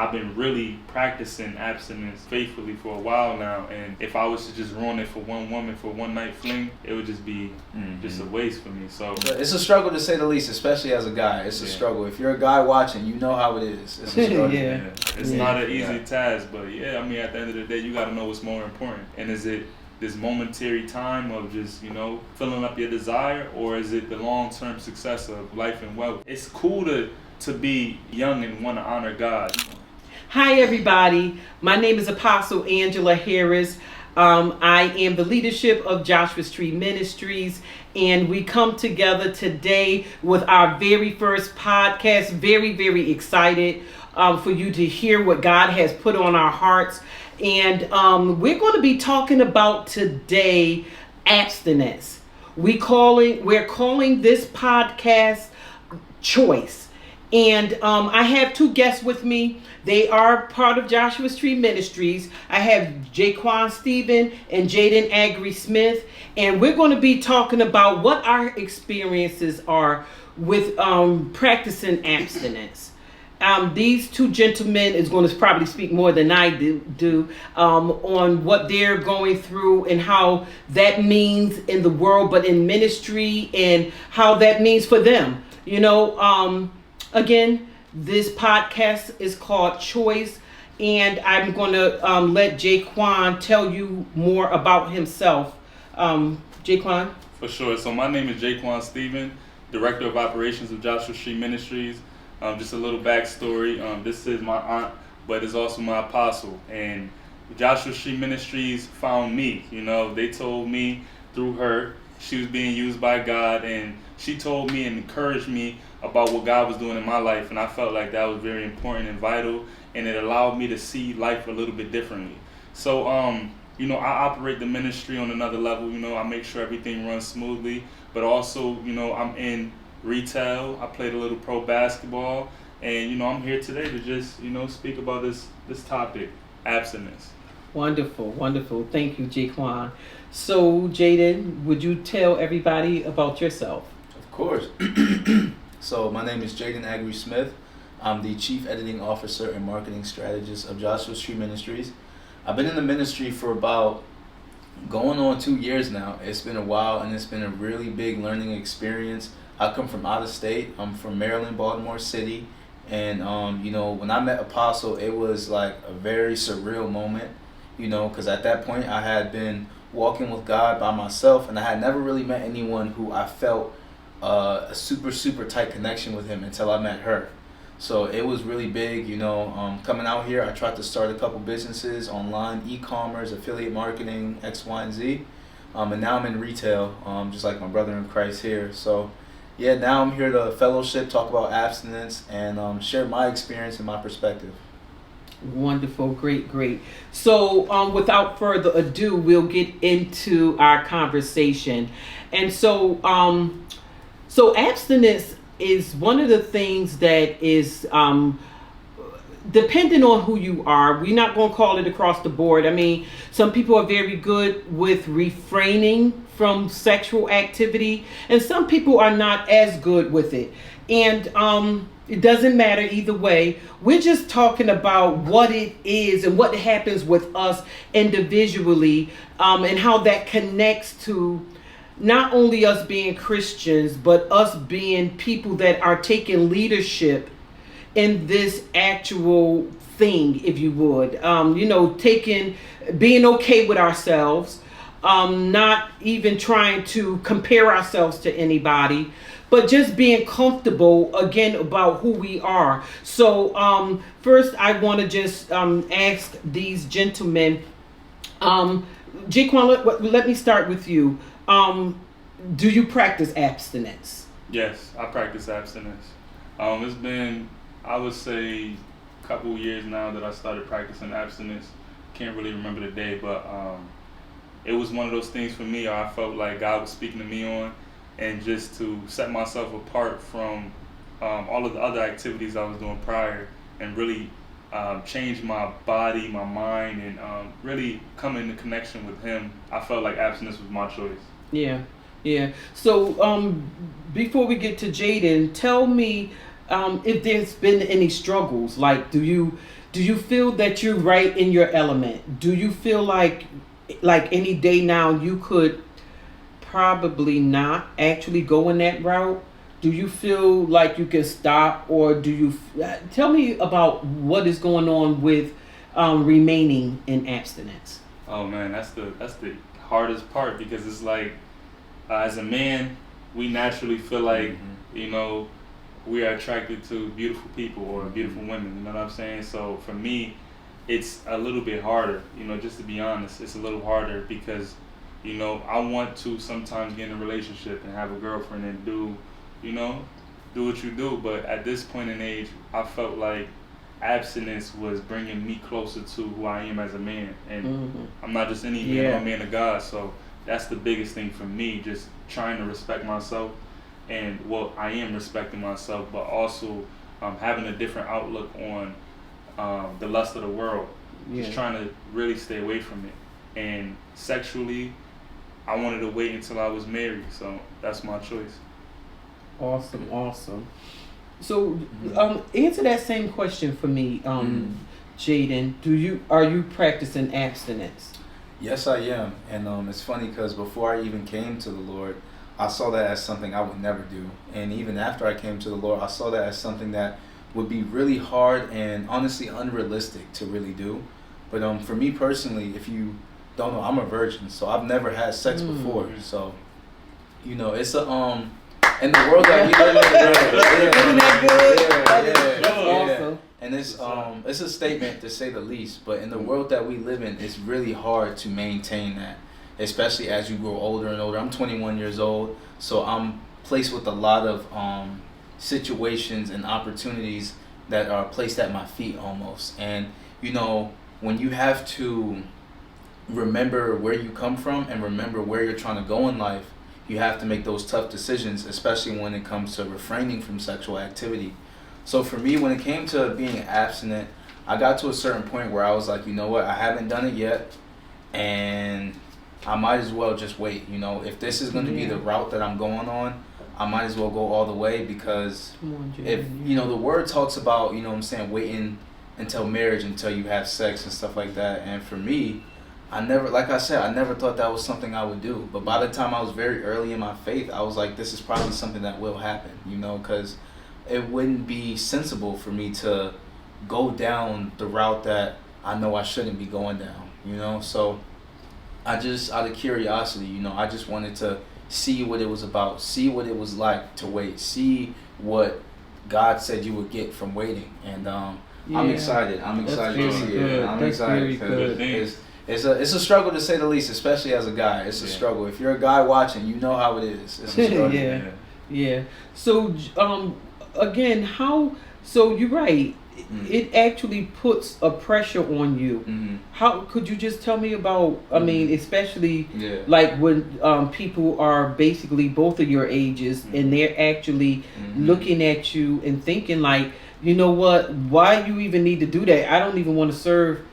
I've been really practicing abstinence faithfully for a while now, and if I was to just ruin it for one woman for one night fling, it would just be just a waste for me. So it's a struggle to say the least, especially as a guy. It's a struggle. If you're a guy watching, you know how it is. It's a struggle. It's not an easy task, but I mean, at the end of the day, you got to know what's more important. And is it this momentary time of just, filling up your desire, or is it the long-term success of life and wealth? It's cool to be young and want to honor God. Hi, everybody. My name is Apostle Angela Harris. I am the leadership of Joshua Tree Ministries, and we come together today with our very first podcast. Very, very excited for you to hear what God has put on our hearts. And we're going to be talking about today abstinence. We're calling this podcast Choice. And I have two guests with me. They are part of Joshua Tree Ministries. I have Jacquon Stephen and Jadon Agri-Smith. And we're going to be talking about what our experiences are with practicing abstinence. These two gentlemen is going to probably speak more than I do on what they're going through and how that means in the world, but in ministry, and how that means for them. Again, this podcast is called Choice, and I'm going to let Jacquon tell you more about himself. Jacquon? For sure. So my name is Jacquon Stephen, Director of Operations of Joshua Tree Ministries. Just a little backstory. This is my aunt, but it's also my apostle. And Joshua Tree Ministries found me. They told me through her she was being used by God, and she told me and encouraged me about what God was doing in my life, and I felt like that was very important and vital, and it allowed me to see life a little bit differently. So, I operate the ministry on another level. I make sure everything runs smoothly, but also, I'm in retail. I played a little pro basketball, and I'm here today to just speak about this topic, abstinence. Wonderful. Thank you, Jacquon. So, Jadon, would you tell everybody about yourself? Of course. So my name is Jadon Agri-Smith. I'm the Chief Editing Officer and Marketing Strategist of Joshua Tree Ministries. I've been in the ministry for about going on 2 years now. It's been a while, and it's been a really big learning experience. I come from out of state. I'm from Maryland, Baltimore City. And, when I met Apostle, it was like a very surreal moment, because at that point I had been walking with God by myself, and I had never really met anyone who I felt a super tight connection with him until I met her. So it was really big, coming out here. I tried to start a couple businesses online, e-commerce, affiliate marketing, X, Y, and Z. And now I'm in retail, just like my brother in Christ here. So now I'm here to fellowship, talk about abstinence, and share my experience and my perspective. Wonderful. Great. So without further ado, we'll get into our conversation. And so abstinence is one of the things that is depending on who you are. We're not going to call it across the board. I mean, some people are very good with refraining from sexual activity, and some people are not as good with it. And it doesn't matter either way. We're just talking about what it is and what happens with us individually, and how that connects to not only us being Christians, but us being people that are taking leadership in this actual thing, if you would. Being okay with ourselves, not even trying to compare ourselves to anybody, but just being comfortable, again, about who we are. So first, I want to just ask these gentlemen, Jacquon, let me start with you. Do you practice abstinence? Yes, I practice abstinence. It's been, I would say, a couple years now that I started practicing abstinence. Can't really remember the day, but it was one of those things for me. I felt like God was speaking to me on, and just to set myself apart from all of the other activities I was doing prior, and really change my body, my mind, and really come into connection with Him. I felt like abstinence was my choice. Yeah. So before we get to Jadon, tell me if there's been any struggles. Like, do you Do you feel that you're right in your element? Do you feel like any day now you could probably not actually go in that route? Do you feel like you can stop, or do you tell me about what is going on with remaining in abstinence? Oh man, that's the hardest part, because it's like as a man, we naturally feel like we are attracted to beautiful people or beautiful women. You know what I'm saying? So for me, it's a little bit harder. Just to be honest, it's a little harder because I want to sometimes get in a relationship and have a girlfriend and do what you do. But at this point in age, I felt like abstinence was bringing me closer to who I am as a man. And I'm not just any man, I'm a man of God. So that's the biggest thing for me, just trying to respect myself. And I am respecting myself, but also having a different outlook on the lust of the world. Just trying to really stay away from it. And sexually, I wanted to wait until I was married. So that's my choice. Awesome. So, answer that same question for me, Jadon. Are you practicing abstinence? Yes, I am. And it's funny because before I even came to the Lord, I saw that as something I would never do. And even after I came to the Lord, I saw that as something that would be really hard and honestly unrealistic to really do. But for me personally, if you don't know, I'm a virgin, so I've never had sex before. So, it's a in the world that we live in, isn't that good? That's awesome. And it's a statement to say the least. But in the world that we live in, it's really hard to maintain that, especially as you grow older and older. I'm 21 years old, so I'm placed with a lot of situations and opportunities that are placed at my feet almost. And when you have to remember where you come from and remember where you're trying to go in life, you have to make those tough decisions, especially when it comes to refraining from sexual activity. So for me, when it came to being abstinent, I got to a certain point where I was like, you know what, I haven't done it yet, and I might as well just wait. If this is going to be the route that I'm going on, I might as well go all the way, because if the word talks about, waiting until marriage, until you have sex and stuff like that. And for me, I never thought that was something I would do. But by the time I was very early in my faith, I was like, this is probably something that will happen, because it wouldn't be sensible for me to go down the route that I know I shouldn't be going down, So I just, out of curiosity, I just wanted to see what it was about, see what it was like to wait, see what God said you would get from waiting. And I'm excited. I'm excited to see it. I'm excited because it's a struggle, to say the least, especially as a guy. It's a struggle. If you're a guy watching, you know how it is. It's a struggle. Yeah. So again, so you're right. It actually puts a pressure on you. How could you just tell me about, especially like when people are basically both of your ages and they're actually looking at you and thinking like, you know what, why you even need to do that? I don't even want to serve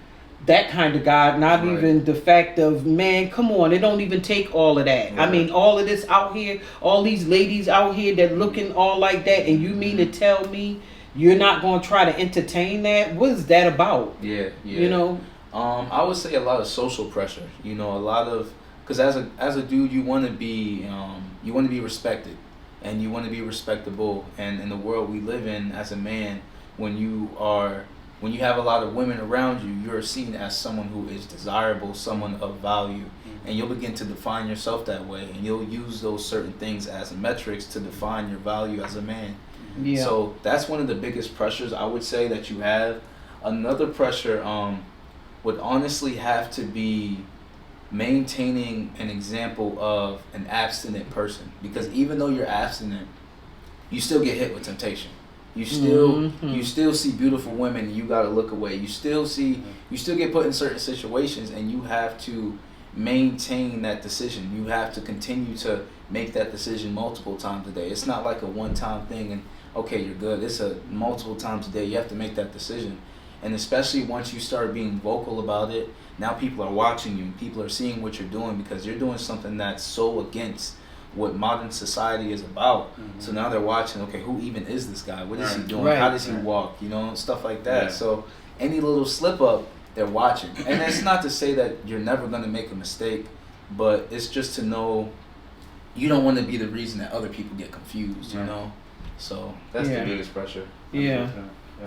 that kind of God. Not even the fact of, man, come on, it don't even take all of that. All of this out here, all these ladies out here that looking all like that, and you mean to tell me you're not going to try to entertain that? What is that about? I would say a lot of social pressure. A lot of, because as a dude, you want to be respected, and you want to be respectable. And in the world we live in, as a man, when you have a lot of women around you, you're seen as someone who is desirable, someone of value, and you'll begin to define yourself that way, and you'll use those certain things as metrics to define your value as a man. So that's one of the biggest pressures I would say that you have. Another pressure would honestly have to be maintaining an example of an abstinent person, because even though you're abstinent, you still get hit with temptation. You still see beautiful women and you gotta look away. You still get put in certain situations, and you have to maintain that decision. You have to continue to make that decision multiple times a day. It's not like a one-time thing and okay, you're good. It's a multiple times a day. You have to make that decision. And especially once you start being vocal about it, now people are watching you. People are seeing what you're doing, because you're doing something that's so against what modern society is about. So now they're watching, okay, who even is this guy? What is he doing? How does he walk? Stuff like that. So any little slip up, they're watching. And it's not to say that you're never going to make a mistake, but it's just to know you don't want to be the reason that other people get confused, you know? So that's the biggest pressure. Yeah.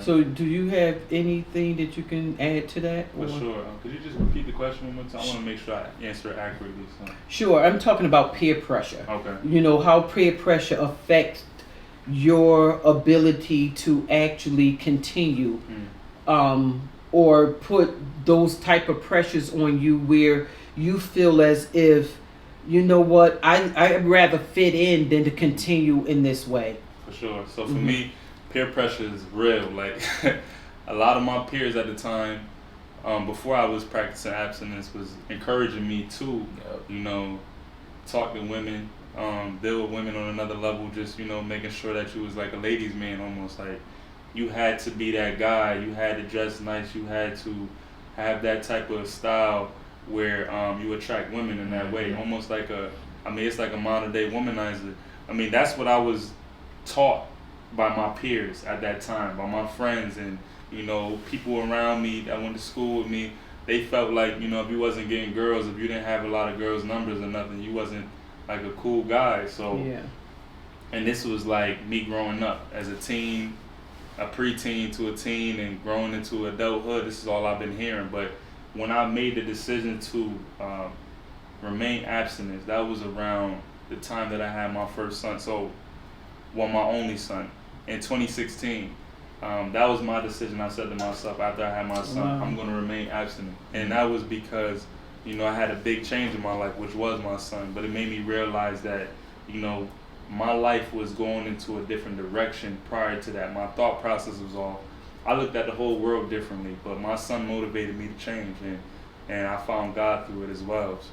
So do you have anything that you can add to that? For sure. Could you just repeat the question one more time? I want to make sure I answer it accurately. So. Sure. I'm talking about peer pressure. Okay. You know, how peer pressure affects your ability to actually continue or put those type of pressures on you where you feel as if, you know what, I'd rather fit in than to continue in this way. For sure. So for me, peer pressure is real. Like a lot of my peers at the time, before I was practicing abstinence, was encouraging me to, you know, talk to women, deal with women on another level, just, you know, making sure that you was like a ladies' man almost. Like you had to be that guy, you had to dress nice, you had to have that type of style where you attract women in that way. Almost like it's like a modern day womanizer. I mean, that's what I was taught by my peers at that time, by my friends, and, you know, people around me that went to school with me. They felt like, you know, if you wasn't getting girls, if you didn't have a lot of girls' numbers or nothing, you wasn't like a cool guy. So, and this was like me growing up as a teen, a preteen to a teen, and growing into adulthood. This is all I've been hearing. But when I made the decision to remain abstinent, that was around the time that I had my first son. So, my only son. In 2016, that was my decision. I said to myself after I had my son, I'm going to remain abstinent. And that was because, you know, I had a big change in my life, which was my son. But it made me realize that, you know, my life was going into a different direction prior to that. My thought process was off. I looked at the whole world differently, but my son motivated me to change, and I found God through it as well. So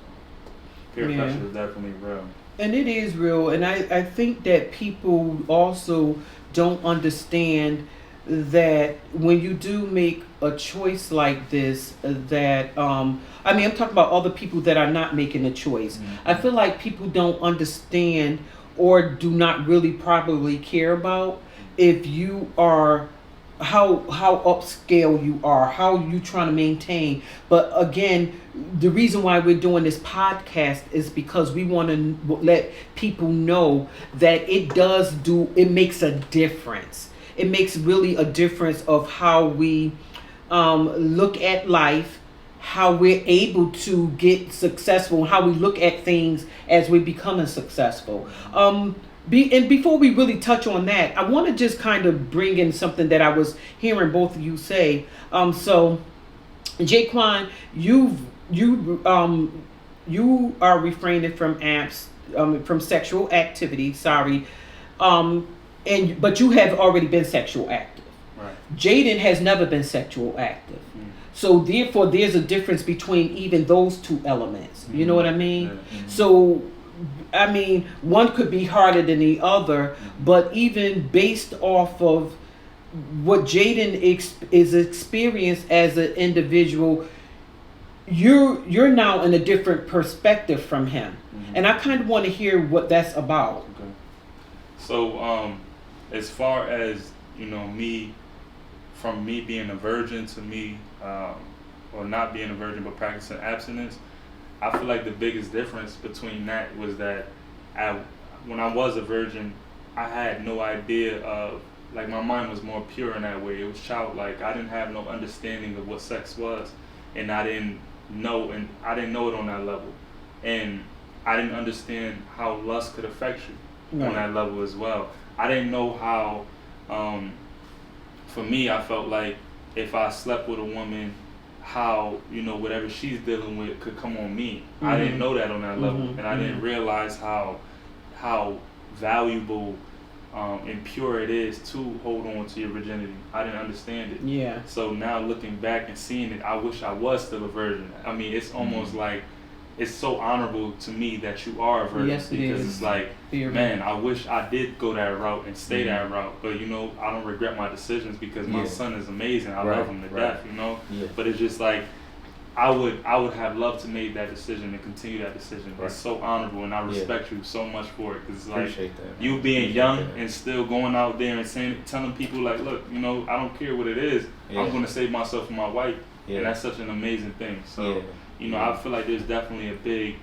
peer pressure is definitely real. And it is real, and I think that people also don't understand that when you do make a choice like this, that I'm talking about other people that are not making a choice. I feel like people don't understand or do not really probably care about if you are how upscale you are, how you trying to maintain. But again, the reason why we're doing this podcast is because we want to let people know that it makes a difference. It makes really a difference of how we look at life, how we're able to get successful, how we look at things as we're becoming successful. And before we really touch on that, I want to just kind of bring in something that I was hearing both of you say. So, Jacquon, you are refraining from sexual activity. Sorry, but you have already been sexual active. Right. Jadon has never been sexual active. So therefore, there's a difference between even those two elements. You know what I mean? So, I mean, one could be harder than the other, but even based off of what Jadon is experienced as an individual, you're now in a different perspective from him, and I kind of want to hear what that's about. Okay. So, as far as, you know, from me being a virgin to me, or not being a virgin but practicing abstinence, I feel like the biggest difference between that was that when I was a virgin, I had no idea of, like, my mind was more pure in that way. It was childlike. I didn't have no understanding of what sex was, and I didn't know it on that level. And I didn't understand how lust could affect you on that level as well. I didn't know how, for me, I felt like if I slept with a woman, how, you know, whatever she's dealing with could come on me. I didn't know that on that level, and I didn't realize how valuable and pure it is to hold on to your virginity. I didn't understand it. Yeah. So now looking back and seeing it, I wish I was still a virgin. I mean, it's almost like it's so honorable to me that you are a virgin. Yes, it because is. It's like, man, I wish I did go that route and stay that route. But, you know, I don't regret my decisions because my son is amazing. I love him to death, you know. Yeah. But it's just like, I would have loved to make that decision and continue that decision. Right. It's so honorable, and I Yeah. respect you so much for it. Cause it's like Appreciate that, man. you being Appreciate young that. and still going out there and telling people like, look, you know, I don't care what it is. Yeah. I'm gonna save myself for my wife, Yeah. and that's such an amazing thing. So, Yeah. you know, I feel like there's definitely a big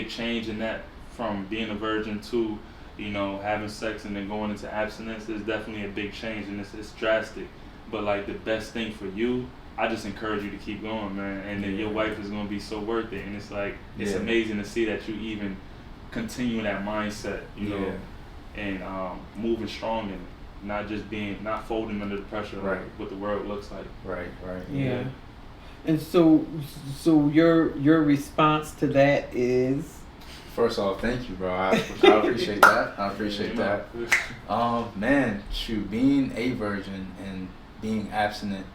change in that, from being a virgin to, you know, having sex and then going into abstinence. There's definitely a big change, and it's drastic. But like the best thing for you, I just encourage you to keep going, man. And then your wife is gonna be so worth it. And it's like it's amazing to see that you even continue that mindset, you know, and moving strong in it, not folding under the pressure of what the world looks like. Right. Yeah. And so your response to that is? First off, thank you, bro. I appreciate that. I appreciate that. Man, shoot, being a virgin and being abstinent,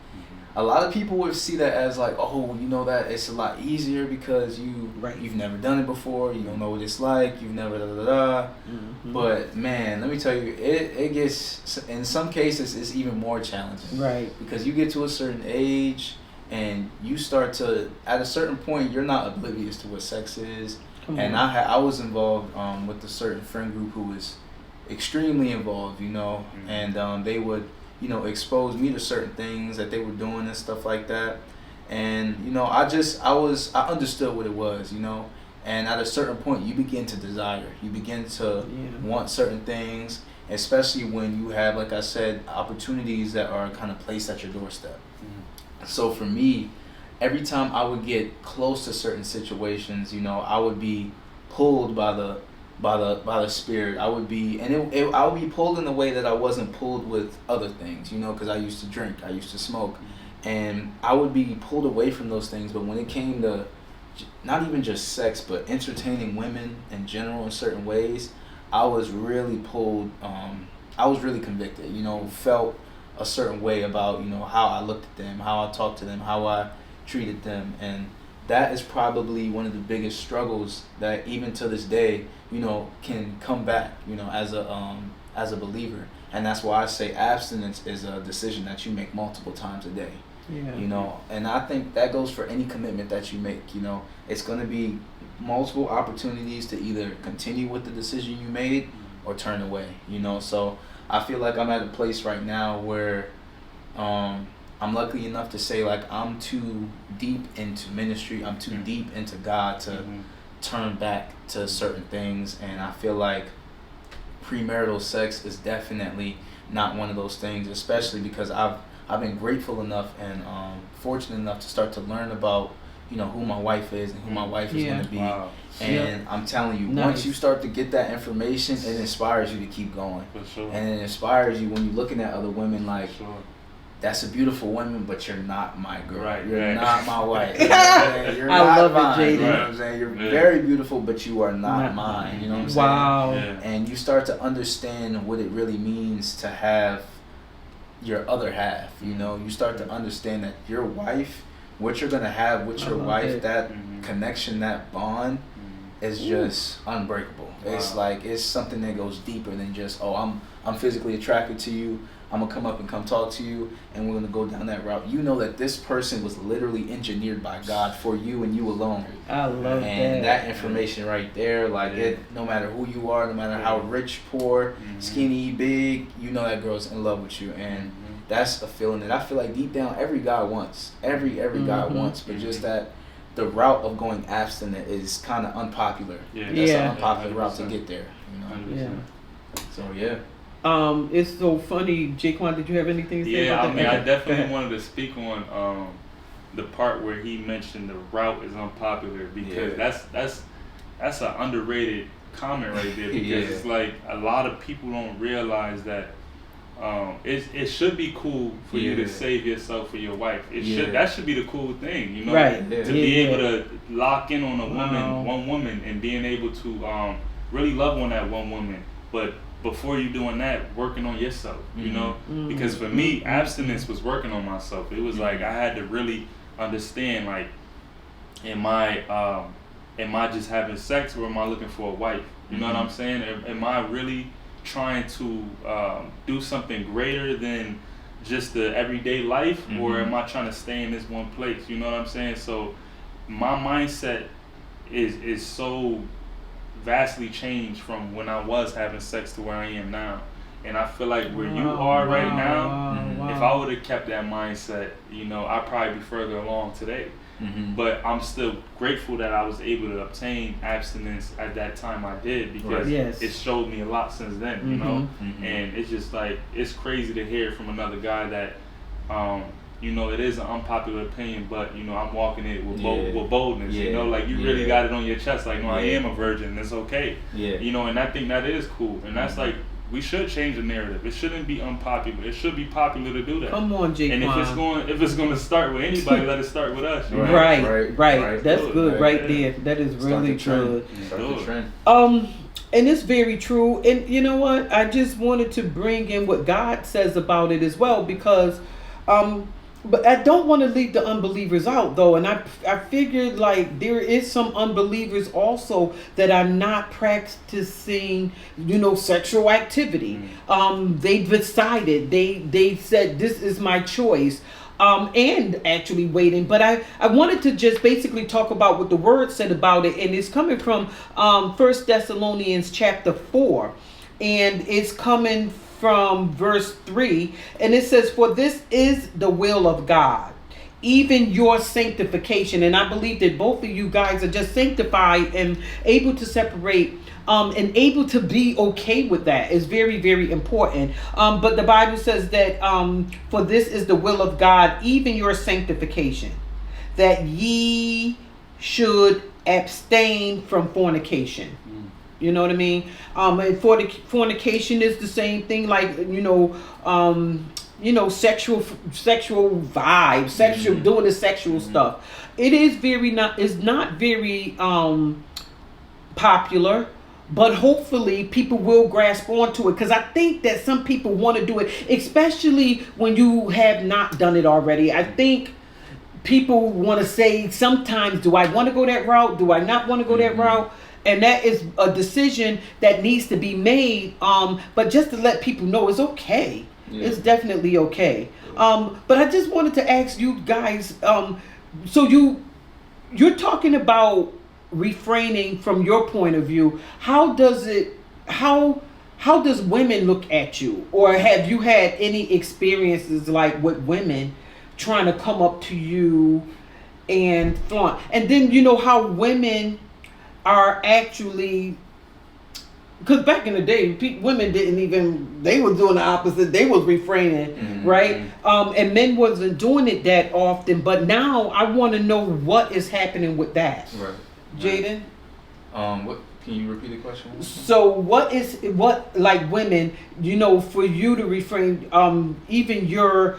a lot of people would see that as like, oh, you know, that it's a lot easier because you've never done it before, you don't know what it's like, you've never Mm-hmm. But man, let me tell you, it gets, in some cases it's even more challenging, right? Because you get to a certain age and you start to, at a certain point, you're not oblivious to what sex is. And I was involved with a certain friend group who was extremely involved, you know, and they would, you know, expose me to certain things that they were doing and stuff like that. And, you know, I understood what it was, you know, and at a certain point you begin to desire, you begin to want certain things, especially when you have, like I said, opportunities that are kind of placed at your doorstep. So for me, every time I would get close to certain situations, you know, I would be pulled by the spirit. I would be, and I would be pulled in a way that I wasn't pulled with other things, you know, because I used to drink, I used to smoke, and I would be pulled away from those things. But when it came to not even just sex, but entertaining women in general in certain ways, I was really pulled. I was really convicted, you know, felt a certain way about, you know, how I looked at them, how I talked to them, how I treated them. And that is probably one of the biggest struggles that even to this day, you know, can come back, you know, as a believer. And that's why I say abstinence is a decision that you make multiple times a day. You know, and I think that goes for any commitment that you make. You know, it's going to be multiple opportunities to either continue with the decision you made or turn away, you know. So I feel like I'm at a place right now where I'm lucky enough to say, like, I'm too deep into ministry, I'm too deep into God to turn back to certain things. And I feel like premarital sex is definitely not one of those things, especially because I've been grateful enough and fortunate enough to start to learn about, you know, who my wife is and who my wife is going to be. Wow. And I'm telling you, once you start to get that information, it inspires you to keep going. For sure. And it inspires you when you're looking at other women like, that's a beautiful woman, but you're not my girl. Right, you're not my wife. You're I not love mine. it, Jadon. You know what I'm saying? You're very beautiful, but you are not mine. You know what I'm saying? Wow. And you start to understand what it really means to have your other half. You know, you start to understand that your wife, what you're gonna have with your wife, that connection, that bond, is just unbreakable. Wow. It's like, it's something that goes deeper than just, oh, I'm physically attracted to you, I'm gonna come up and come talk to you, and we're gonna go down that route. You know that this person was literally engineered by God for you and you alone. I love and that information right there, like it, no matter who you are, no matter how rich, poor, skinny, big, you know that girl's in love with you. And that's a feeling that I feel like deep down every guy wants. Every guy wants, but just that the route of going abstinent is kind of unpopular. That's an unpopular route to get there, you know. So it's so funny. Jacquon, did you have anything to say about that? I mean, I definitely wanted to speak on the part where he mentioned the route is unpopular, because that's an underrated comment right there, because it's like a lot of people don't realize that it should be cool for you to save yourself for your wife. That should be the cool thing, you know, to be able to lock in on one woman and being able to really love on that one woman. But before you doing that, working on yourself, you know, because for me, abstinence was working on myself. It was like I had to really understand, like, am I just having sex, or am I looking for a wife? You know what I'm saying? Am I really trying to do something greater than just the everyday life, or am I trying to stay in this one place? You know what I'm saying? So my mindset is so vastly changed from when I was having sex to where I am now. And I feel like where you are right now, if I would have kept that mindset, you know, I'd probably be further along today. But I'm still grateful that I was able to obtain abstinence at that time I did, because it showed me a lot since then, you know. And it's just like, it's crazy to hear from another guy that, you know, it is an unpopular opinion, but, you know, I'm walking it with, with boldness, you know, like you really got it on your chest, like, no, I am a virgin, it's okay, you know, and I think that is cool, and that's like, we should change the narrative. It shouldn't be unpopular. It should be popular to do that. Come on, Jacquon. And if it's going to start with anybody, let it start with us. Right. That's good right there. That is really good. Start the trend. And it's very true. And you know what? I just wanted to bring in what God says about it as well, because but I don't want to leave the unbelievers out, though. And I figured, like, there is some unbelievers also that are not practicing, you know, sexual activity. They decided, they said, this is my choice. And actually waiting. But I wanted to just basically talk about what the word said about it. And it's coming from 1 Thessalonians chapter 4. And it's coming from verse 3, and it says, for this is the will of God, even your sanctification. And I believe that both of you guys are just sanctified and able to separate, and able to be okay with that is very, very important. But the Bible says that for this is the will of God, even your sanctification, that ye should abstain from fornication. You know what I mean? And fornication is the same thing, like, sexual vibe, doing the sexual stuff. It is not very popular, but hopefully people will grasp onto it, because I think that some people want to do it, especially when you have not done it already. I think people want to say sometimes, do I want to go that route? Do I not want to go that route? And that is a decision that needs to be made. But just to let people know, it's okay. It's definitely okay. But I just wanted to ask you guys, so you're talking about refraining from your point of view. How does women look at you? Or have you had any experiences like with women trying to come up to you and flaunt? And then you know how women are actually, because back in the day, women they were doing the opposite. They was refraining, right? And men wasn't doing it that often. But now I want to know what is happening with that. Right. Jadon? What? Can you repeat the question? So what like women, you know, for you to refrain, even your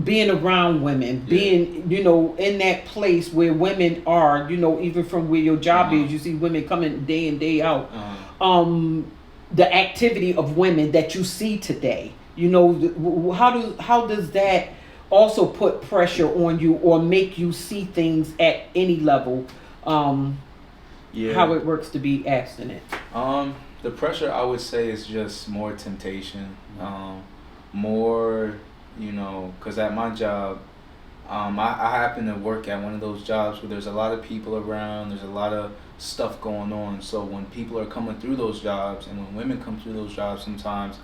being around women, being, you know, in that place where women are, you know, even from where your job is, you see women coming day in, day out. The activity of women that you see today, you know, how does that also put pressure on you or make you see things at any level? How it works to be abstinent? The pressure, I would say, is just more temptation, more. You know, because at my job, I happen to work at one of those jobs where there's a lot of people around, there's a lot of stuff going on. So when people are coming through those jobs, and when women come through those jobs, sometimes,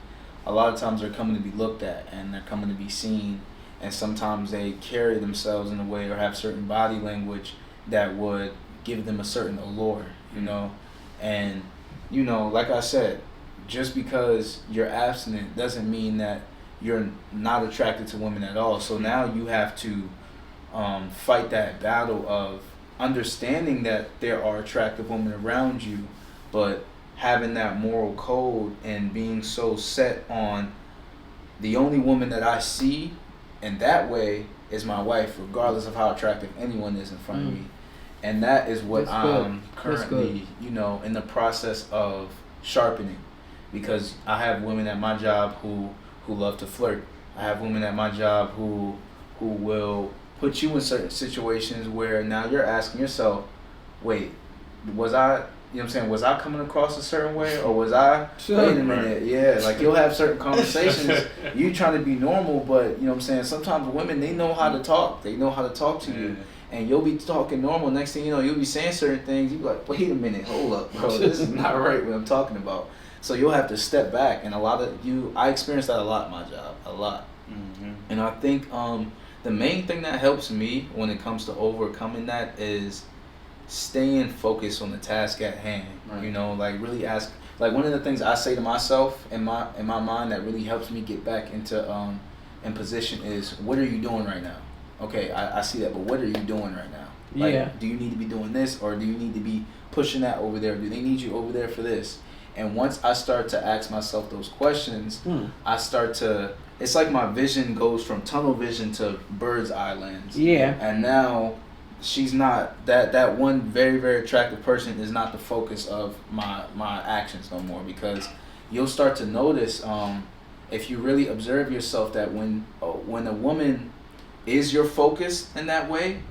a lot of times they're coming to be looked at and they're coming to be seen. And sometimes they carry themselves in a way or have certain body language that would give them a certain allure, you know. And, you know, like I said, just because you're abstinent doesn't mean that you're not attracted to women at all. So now you have to fight that battle of understanding that there are attractive women around you, but having that moral code and being so set on the only woman that I see in that way is my wife, regardless of how attractive anyone is in front of me. And that is what I'm currently, you know, in the process of sharpening, because I have women at my job who love to flirt. I have women at my job who will put you in certain situations where now you're asking yourself, wait, was I you know what I'm saying, was I coming across a certain way, or was I, Sure. wait a minute, yeah, like you'll have certain conversations, you trying to be normal, but you know what I'm saying, sometimes women, they know how to talk, they know how to talk to you, and you'll be talking normal, next thing you know, you'll be saying certain things, you'll be like, wait a minute, hold up, bro, this is not right what I'm talking about. So you'll have to step back, and I experienced that a lot in my job, a lot. Mm-hmm. And I think the main thing that helps me when it comes to overcoming that is staying focused on the task at hand. Right. You know, like really ask. Like one of the things I say to myself in my mind that really helps me get back into in position is, what are you doing right now? Okay, I see that, but what are you doing right now? Like, Yeah. do you need to be doing this, or do you need to be pushing that over there? Do they need you over there for this? And once I start to ask myself those questions, I start to. It's like my vision goes from tunnel vision to bird's eye lens. Yeah. And now she's not that one very, very attractive person is not the focus of my actions no more, because you'll start to notice if you really observe yourself that when a woman is your focus in that way,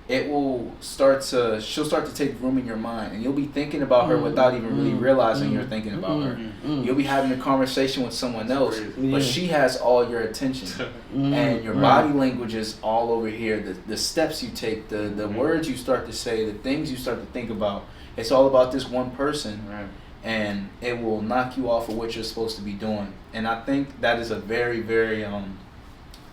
she'll start to take room in your mind, and you'll be thinking about her without even really realizing you're thinking about her. You'll be having a conversation with someone else, but she has all your attention, and your body language is all over here. The steps you take, the words you start to say, the things you start to think about. It's all about this one person, and it will knock you off of what you're supposed to be doing. And I think that is a very, very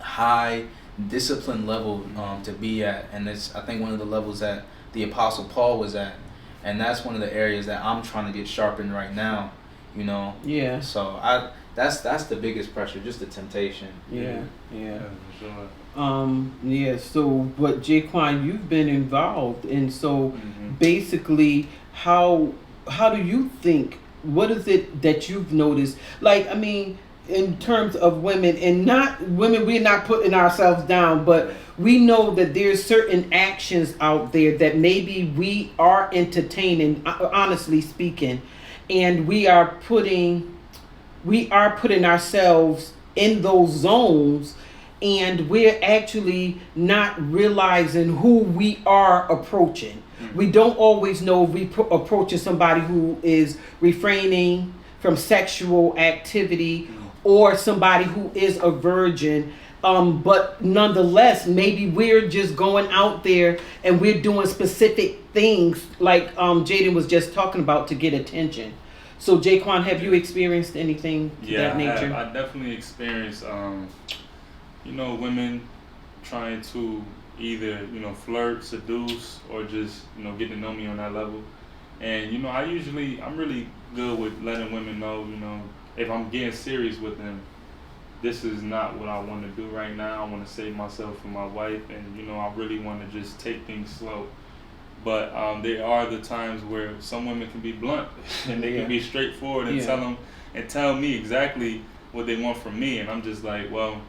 high discipline level to be at, and it's I think one of the levels that the Apostle Paul was at, and that's one of the areas that I'm trying to get sharpened right now, you know. Yeah. So that's the biggest pressure, just the temptation. Yeah. For sure. Yeah. So, but Jacquon, you've been involved, and so basically, how do you think? What is it that you've noticed? Like, I mean, in terms of women, and not women, we're not putting ourselves down, but we know that there's certain actions out there that maybe we are entertaining, honestly speaking, and we are putting ourselves in those zones, and we're actually not realizing who we are approaching. We don't always know if we approaching somebody who is refraining from sexual activity, or somebody who is a virgin, but nonetheless, maybe we're just going out there and we're doing specific things like Jadon was just talking about to get attention. So Jacquon, have you experienced anything to that nature? I definitely experienced, women trying to either, flirt, seduce, or just, getting to know me on that level. And, I'm really good with letting women know, if I'm getting serious with them, this is not what I want to do right now. I want to save myself for my wife, and I really want to just take things slow. But there are the times where some women can be blunt and they can be straightforward and tell me exactly what they want from me, and I'm just like, well,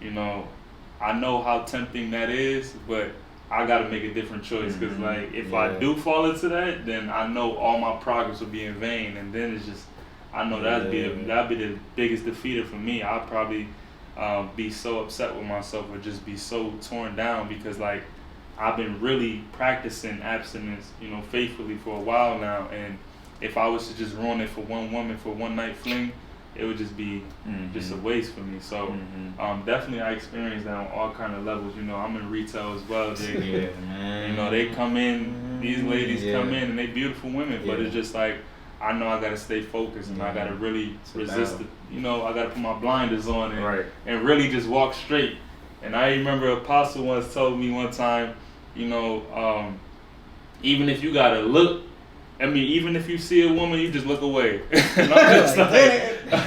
I know how tempting that is, but I gotta make a different choice, because if I do fall into that, then I know all my progress will be in vain, and then it's just. I know that'd be the biggest defeater for me. I'd probably be so upset with myself, or just be so torn down, because I've been really practicing abstinence, faithfully for a while now. And if I was to just ruin it for one woman for one night fling, it would just be just a waste for me. So definitely I experienced that on all kind of levels. I'm in retail as well. They, they come in, these ladies come in, and they beautiful women, but it's just like, I know I gotta stay focused, and I gotta really resist it. I gotta put my blinders on and really just walk straight. And I remember Apostle once told me one time, even if you gotta look, even if you see a woman, you just look away. And I'm just like,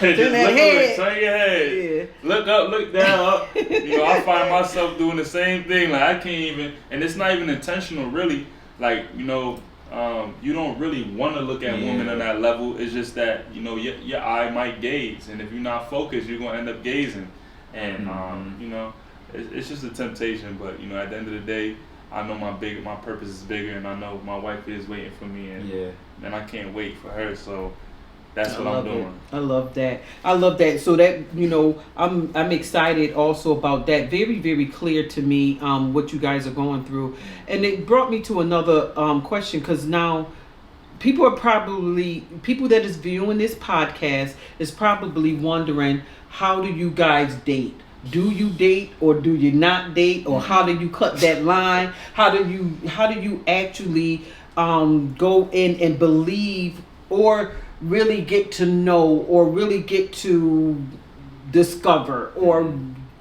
just look away, turn your head, look up, look down. I find myself doing the same thing. Like, I can't even, and it's not even intentional, really. Like, you don't really want to look at women on that level. It's just that your eye might gaze, and if you're not focused, you're gonna end up gazing. And it's just a temptation. But at the end of the day, I know my purpose is bigger, and I know my wife is waiting for me, and I can't wait for her. So that's what I'm doing. I love that. So that I'm excited also about that. Very, very clear to me what you guys are going through, and it brought me to another question, because now people that is viewing this podcast is probably wondering, how do you guys date? Do you date or do you not date, or how do you cut that line? How do you actually go in and believe, or really get to know, or really get to discover, or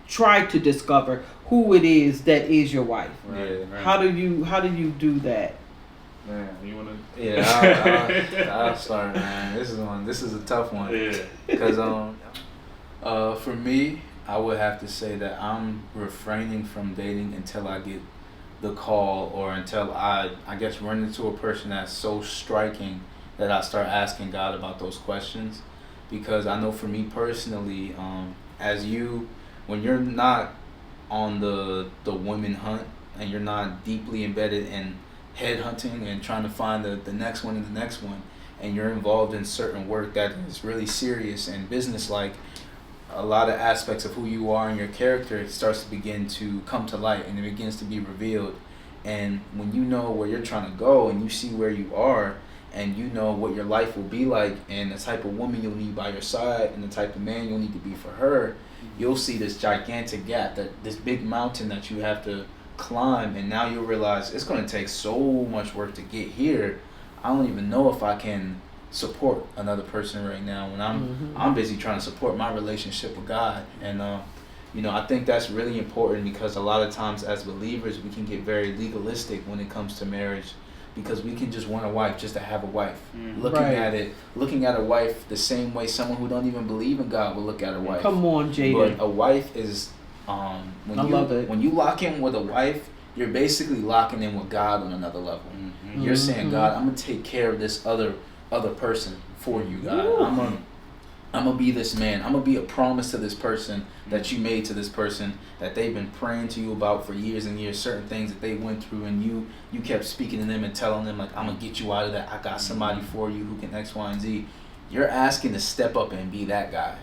try to discover who it is that is your wife? Right. How do you do that? Man, you wanna? Yeah, I'll start, man. This is a tough one. Yeah. Because for me, I would have to say that I'm refraining from dating until I get the call, or until I guess run into a person that's so striking that I start asking God about those questions. Because I know for me personally, when you're not on the women hunt, and you're not deeply embedded in head hunting and trying to find the next one and the next one, and you're involved in certain work that is really serious and business-like, a lot of aspects of who you are and your character starts to begin to come to light, and it begins to be revealed. And when you know where you're trying to go, and you see where you are, and you know what your life will be like, and the type of woman you'll need by your side, and the type of man you'll need to be for her, you'll see this gigantic gap, this big mountain that you have to climb, and now you'll realize it's going to take so much work to get here. I don't even know if I can support another person right now, when I'm busy trying to support my relationship with God. And I think that's really important, because a lot of times as believers we can get very legalistic when it comes to marriage, because we can just want a wife just to have a wife. Looking at a wife the same way someone who don't even believe in God will look at a wife. Come on, Jadon. But a wife is when you lock in with a wife, you're basically locking in with God on another level. You're saying, God, I'm gonna take care of this other person for you, God. I'm gonna be this man. I'm gonna be a promise to this person that you made to this person, that they've been praying to you about for years and years, certain things that they went through, and you kept speaking to them and telling them, like, I'm gonna get you out of that. I got somebody for you who can X, Y, and Z. You're asking to step up and be that guy,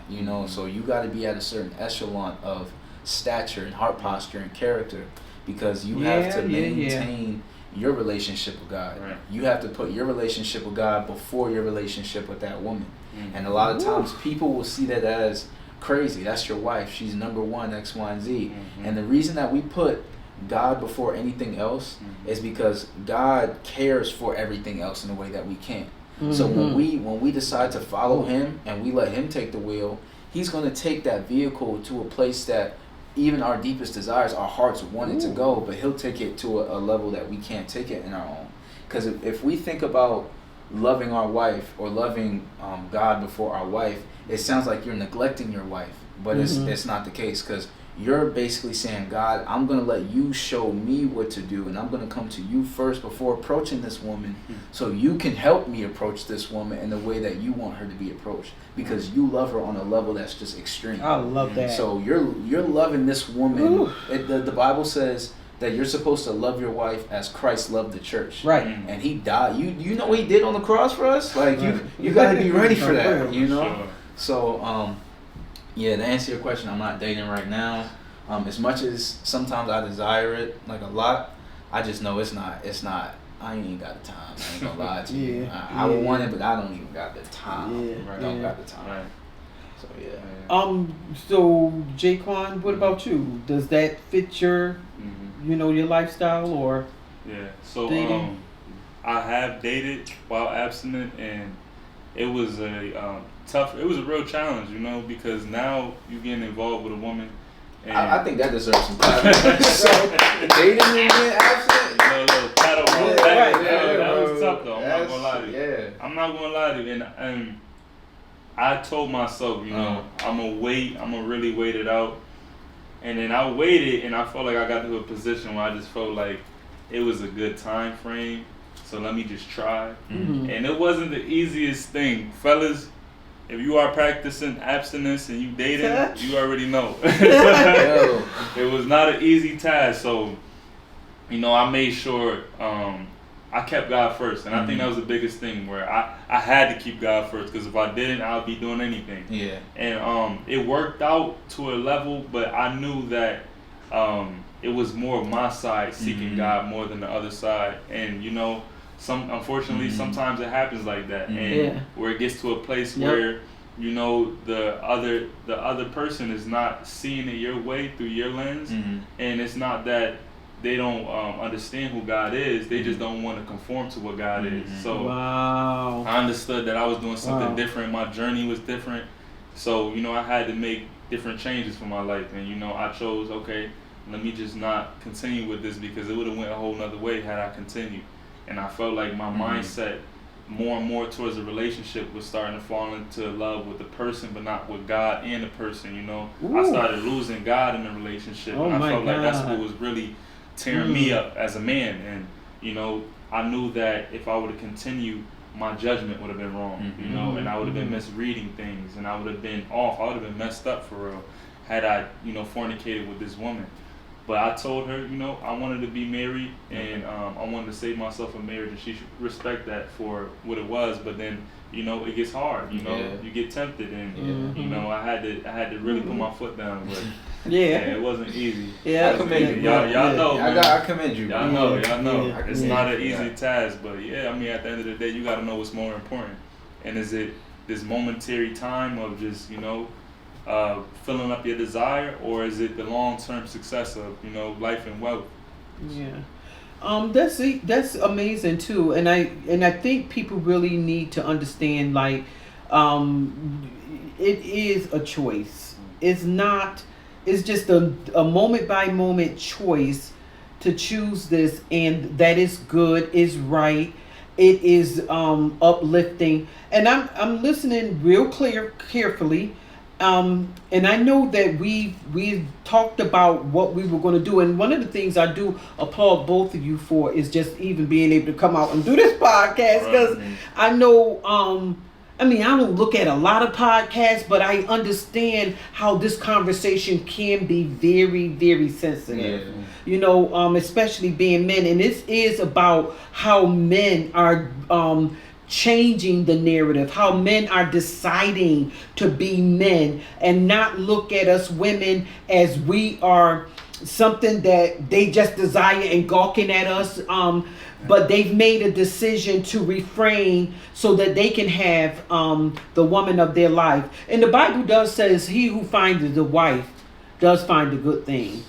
so you got to be at a certain echelon of stature and heart posture and character, because you have to maintain your relationship with God. Right. You have to put your relationship with God before your relationship with that woman. And a lot of times people will see that as crazy. That's your wife. She's number one, X, Y, and Z. And the reason that we put God before anything else is because God cares for everything else in a way that we can't. So when we decide to follow him and we let him take the wheel, he's going to take that vehicle to a place that even our deepest desires, our hearts want it to go, but he'll take it to a level that we can't take it in our own. Because if we think about loving our wife or loving God before our wife, it sounds like you're neglecting your wife, but it's not the case, because you're basically saying, God, I'm going to let you show me what to do, and I'm going to come to you first before approaching this woman, so you can help me approach this woman in the way that you want her to be approached, because you love her on a level that's just extreme. I love that. So you're loving this woman. The Bible says that you're supposed to love your wife as Christ loved the church. Right. And he died. You know what he did on the cross for us? Like, you got to be ready for that, Sure. So, to answer your question, I'm not dating right now. As much as sometimes I desire it, like a lot, I just know it's not, I ain't even got the time. I ain't gonna lie to you. I would want it, but I don't even got the time. Don't got the time. Right. So, So Jacquon, what about you? Does that fit your, your lifestyle, or? Yeah. So dating? I have dated while abstinent, and it was a it was a real challenge, because now you getting involved with a woman. And I think that deserves some clap. So dating and being abstinent. Little pat on my back. That was bro. tough though. I'm not gonna lie to you. Yeah. I'm not gonna lie to you. And I told myself, I'm gonna wait. I'm gonna really wait it out. And then I waited, and I felt like I got to a position where I just felt like it was a good time frame. So let me just try. And it wasn't the easiest thing, fellas. If you are practicing abstinence and you dating, you already know. It was not an easy task. So, I made sure I kept God first. And I think that was the biggest thing, where I had to keep God first, because if I didn't, I would be doing anything. Yeah. And it worked out to a level, but I knew that it was more of my side seeking God more than the other side. And, unfortunately sometimes it happens like that, and Yeah. where it gets to a place Yep. where the other person is not seeing it your way through your lens, and it's not that they don't understand who God is, they just don't want to conform to what God is. So Wow. I understood that I was doing something Wow. different. My journey was different. So, I had to make different changes for my life. And, I chose, okay, let me just not continue with this, because it would have went a whole nother way had I continued. And I felt like my mindset more and more towards the relationship was starting to fall into love with the person, but not with God and the person, I Ooh. started losing God in the relationship. Oh, and I my felt like that's God. what was really tearing me up as a man. And, I knew that if I would have continued, my judgment would have been wrong, and I would have been misreading things, and I would have been off. I would have been messed up for real had I, fornicated with this woman. But I told her, I wanted to be married, and I wanted to save myself a marriage, and she should respect that for what it was. But then, it gets hard. You get tempted, and I had to really put my foot down. But Yeah. it wasn't easy. Yeah. It wasn't easy. Y'all know, man. I commend you. Y'all know. Yeah. It's Yeah. not an easy task, but at the end of the day, you got to know what's more important. And is it this momentary time of just, filling up your desire, or is it the long-term success of, life and wealth? Yeah. That's amazing too. And I think people really need to understand, like, it is a choice. It's just a moment by moment choice to choose this, and that is good, is right, it is uplifting. And I'm listening real carefully. And I know that we've talked about what we were going to do, and one of the things I do applaud both of you for is just even being able to come out and do this podcast, because I know I don't look at a lot of podcasts, but I understand how this conversation can be very, very sensitive. Especially being men, and this is about how men are changing the narrative, how men are deciding to be men and not look at us women as we are something that they just desire and gawking at us, but they've made a decision to refrain so that they can have the woman of their life. And the Bible does says, he who finds a wife does find a good thing,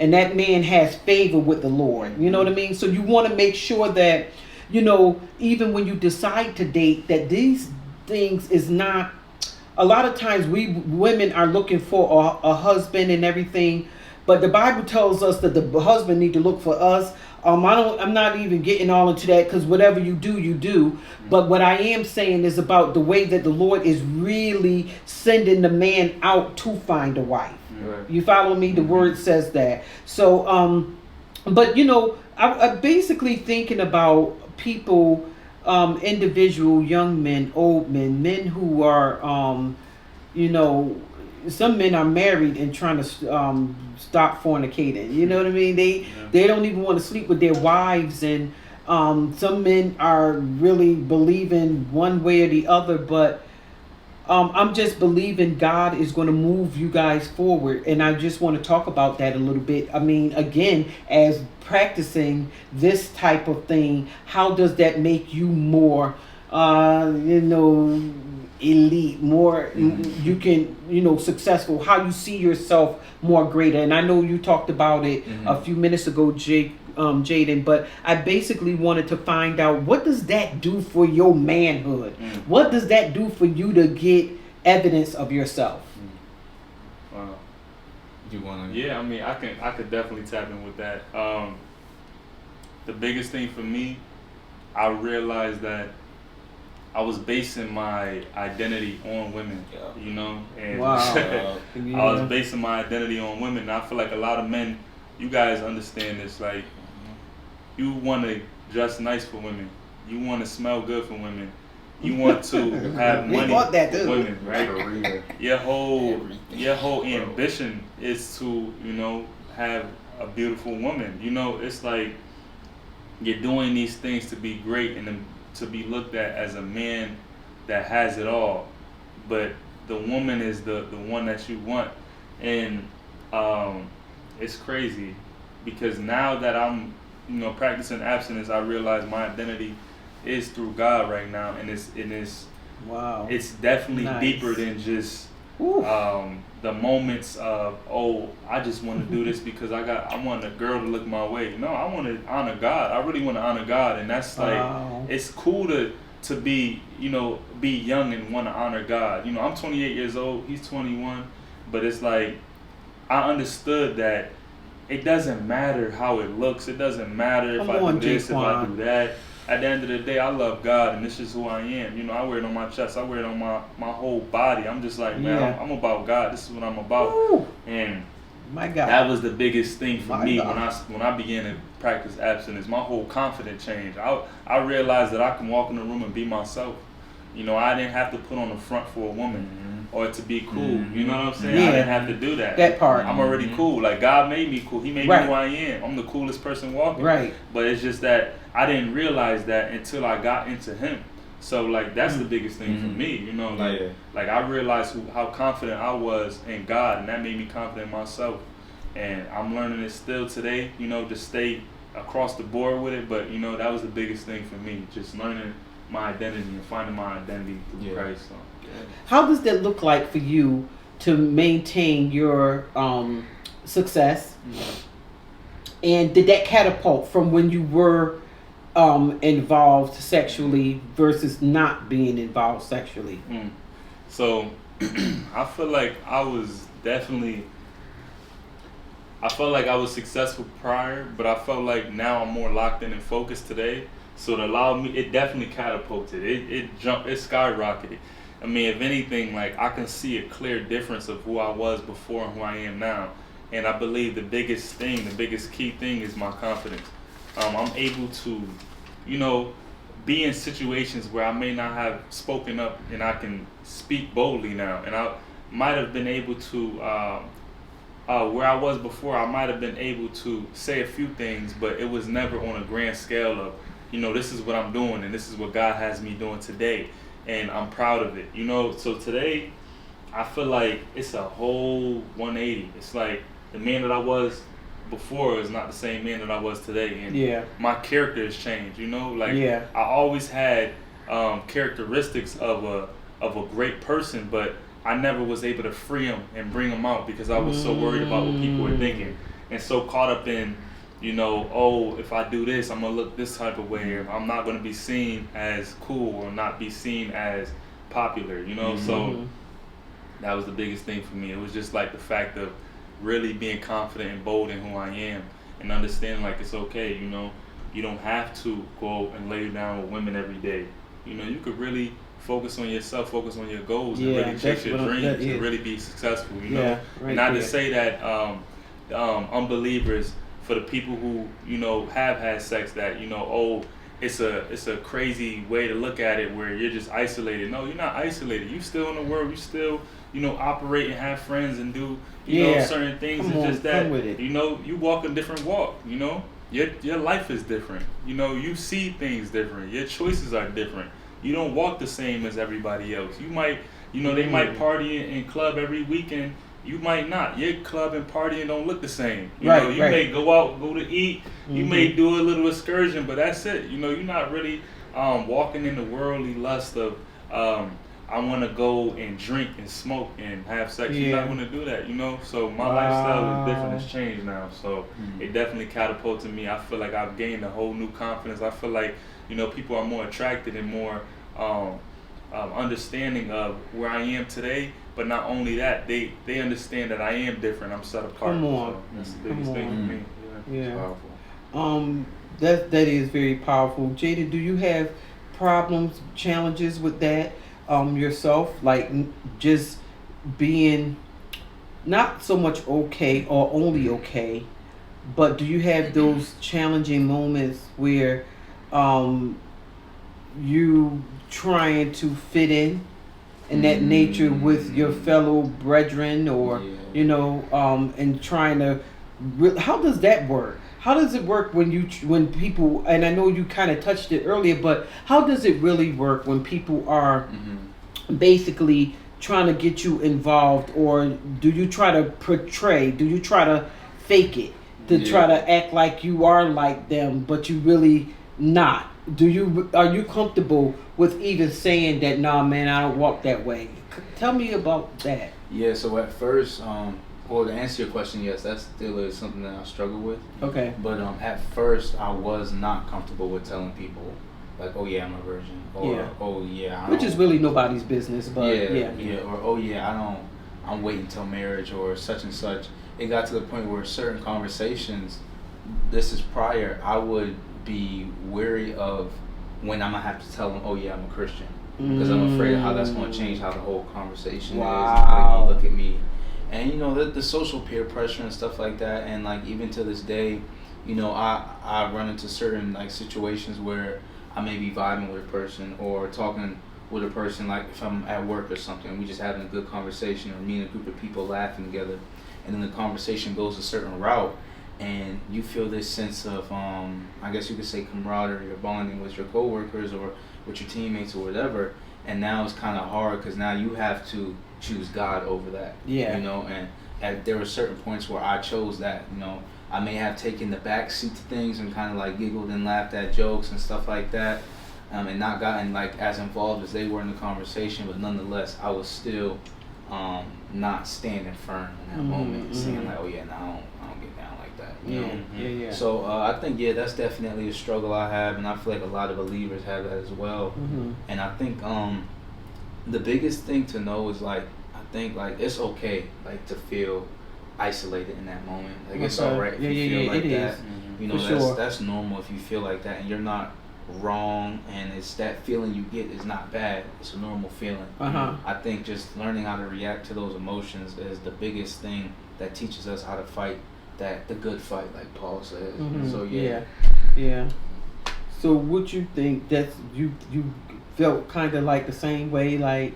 and that man has favor with the Lord. You know what I mean? So you want to make sure that, even when you decide to date, that these things is not, a lot of times we women are looking for a husband and everything, but the Bible tells us that the husband need to look for us. I'm not even getting all into that, because whatever you do, you do. But what I am saying is about the way that the Lord is really sending the man out to find a wife. Right. You follow me? The word says that. So, but I basically thinking about people, individual young men, old men, men who are, some men are married and trying to stop fornicating. You know what I mean? They don't even want to sleep with their wives, and some men are really believing one way or the other. But I'm just believing God is going to move you guys forward, and I just want to talk about that a little bit. Again, as practicing this type of thing, how does that make you more, elite, more, you can, successful, how you see yourself more greater? And I know you talked about it a few minutes ago, Jadon, but I basically wanted to find out, what does that do for your manhood? What does that do for you to get evidence of yourself? Wow. You want to? Yeah, I could definitely tap in with that. The biggest thing for me, I realized that I was basing my identity on women, and Wow. I was basing my identity on women. And I feel like a lot of men, you guys understand this, like, you want to dress nice for women, you want to smell good for women, you want to have money want that for too. women, right? Your whole ambition is to, have a beautiful woman. It's like you're doing these things to be great and to be looked at as a man that has it all, but the woman is the one that you want. And it's crazy, because now that I'm practicing abstinence, I realize my identity is through God right now, and it's Wow. it's definitely Nice. deeper than just the moments of, oh, I just want to do this because I want a girl to look my way. No, I want to honor God. I really want to honor God, and that's like Wow. it's cool to be, be young and want to honor God. I'm 28 years old. He's 21, but it's like I understood that it doesn't matter how it looks. It doesn't matter if Come I on, do this, if I Jacquon. do that. At the end of the day, I love God, and this is who I am. I wear it on my chest. I wear it on my whole body. I'm just like, man, Yeah. I'm about God. This is what I'm about. Woo. And My God. that was the biggest thing for My me God. when I began to practice abstinence. My whole confidence changed. I realized that I can walk in the room and be myself. I didn't have to put on the front for a woman or to be cool. You know what I'm saying? Yeah. I didn't have to do that. That part. I'm already cool. Like, God made me cool. He made Right. me who I am. I'm the coolest person walking. Right. But it's just that I didn't realize that until I got into Him. So like that's the biggest thing for me. Like I realized how confident I was in God, and that made me confident in myself. And I'm learning it still today. To stay across the board with it. But that was the biggest thing for me, just learning my identity and finding my identity through Christ. So, yeah. How does that look like for you to maintain your success? And did that catapult from when you were involved sexually versus not being involved sexually? So I feel like I felt like I was successful prior, but I felt like now I'm more locked in and focused today. So it allowed me, it definitely catapulted. It jumped, it skyrocketed. I mean, if anything, like I can see a clear difference of who I was before and who I am now. And I believe the biggest key thing is my confidence. I'm able to, be in situations where I may not have spoken up, and I can speak boldly now. And I might have been able to, where I was before, I might have been able to say a few things, but it was never on a grand scale of, this is what I'm doing and this is what God has me doing today. And I'm proud of it. So today, I feel like it's a whole 180. It's like the man that I was before is not the same man that I was today. And my character has changed, I always had characteristics of a great person, but I never was able to free them and bring them out because I was so worried about what people were thinking and so caught up in, if I do this, I'm going to look this type of way, or I'm not going to be seen as cool or not be seen as popular, So that was the biggest thing for me. It was just like the fact of really being confident and bold in who I am and understanding like it's okay, you don't have to go and lay down with women every day. You could really focus on yourself, focus on your goals, and really chase your dreams and really be successful, Not to say that unbelievers, for the people who, have had sex, that, it's a crazy way to look at it where you're just isolated. No, you're not isolated. You still in the world. You still, operate and have friends and do, certain things. It's just that, you walk a different walk, Your life is different. You see things different. Your choices are different. You don't walk the same as everybody else. You might, they might party in club every weekend. You might not. Your club and partying don't look the same. You may go to eat. You may do a little excursion, but that's it. You're not really walking in the worldly lust of I want to go and drink and smoke and have sex. You're not going to do that, So my lifestyle is different. It's changed now. So it definitely catapulted me. I feel like I've gained a whole new confidence. I feel like, people are more attracted and more understanding of where I am today. But not only that, they understand that I am different. I'm set apart. Come on. So that's the biggest thing for me. Yeah. Powerful. That is very powerful. Jada, do you have problems, challenges with that yourself? Like just being not so much okay or only okay, but do you have those challenging moments where you trying to fit in that nature with your fellow brethren, or and trying to how does that work? How does it work when people, and I know you kind of touched it earlier, but how does it really work when people are basically trying to get you involved, or do you try to fake it to try to act like you are like them, but you really not? are you comfortable with even saying that? Nah, man, I don't walk that way. Tell me about that. Yeah. So at first, well, to answer your question, yes, that still is something that I struggle with. Okay. But at first, I was not comfortable with telling people, like, oh yeah, I'm a virgin, or Yeah. oh yeah, Which is really nobody's business, but yeah. or oh yeah, I'm waiting till marriage or such and such. It got to the point where certain conversations, this is prior, I would be wary of when I'm gonna have to tell them, oh yeah, I'm a Christian, because I'm afraid of how that's gonna change how the whole conversation is, and how they're gonna look at me, and the social peer pressure and stuff like that, and like even to this day, I run into certain like situations where I may be vibing with a person or talking with a person, like if I'm at work or something, we just having a good conversation, or me and a group of people laughing together, and then the conversation goes a certain route, and you feel this sense of, I guess you could say camaraderie or bonding with your coworkers or with your teammates or whatever, and now it's kind of hard because now you have to choose God over that. Yeah. And there were certain points where I chose that. I may have taken the back seat to things and kind of like giggled and laughed at jokes and stuff like that. And not gotten like as involved as they were in the conversation, but nonetheless, I was still not standing firm in that moment, and saying like, "Oh yeah, no, I don't get down like that." Yeah. So I think that's definitely a struggle I have, and I feel like a lot of believers have that as well. And I think the biggest thing to know is like, I think like it's okay like to feel isolated in that moment. Like it's alright if you feel like that. That's normal if you feel like that, and you're not wrong, and it's that feeling you get is not bad. It's a normal feeling. I think just learning how to react to those emotions is the biggest thing that teaches us how to fight the good fight, like Paul says. So yeah. So would you think that you felt kind of like the same way, like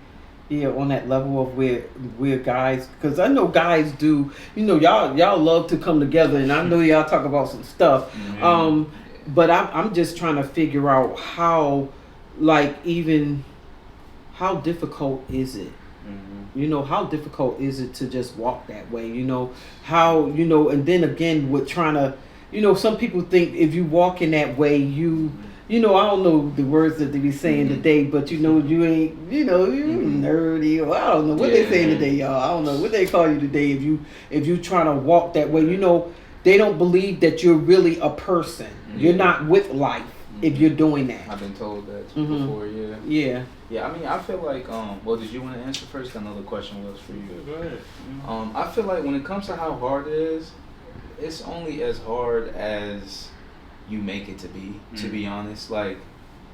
on that level of where guys, because I know guys do, y'all love to come together, and I know y'all talk about some stuff. But I'm just trying to figure out how difficult is it? How difficult is it to just walk that way? And then again, with trying to, some people think if you walk in that way, I don't know the words that they be saying today, but you ain't, you nerdy, or I don't know what they saying today, y'all. I don't know what they call you today if you trying to walk that way. They don't believe that you're really a person. You're not with life if you're doing that. I've been told that before, Yeah. I mean, I feel like, well, did you want to answer first? I know the question was for you. Go ahead. I feel like when it comes to how hard it is, it's only as hard as you make it to be honest. Like,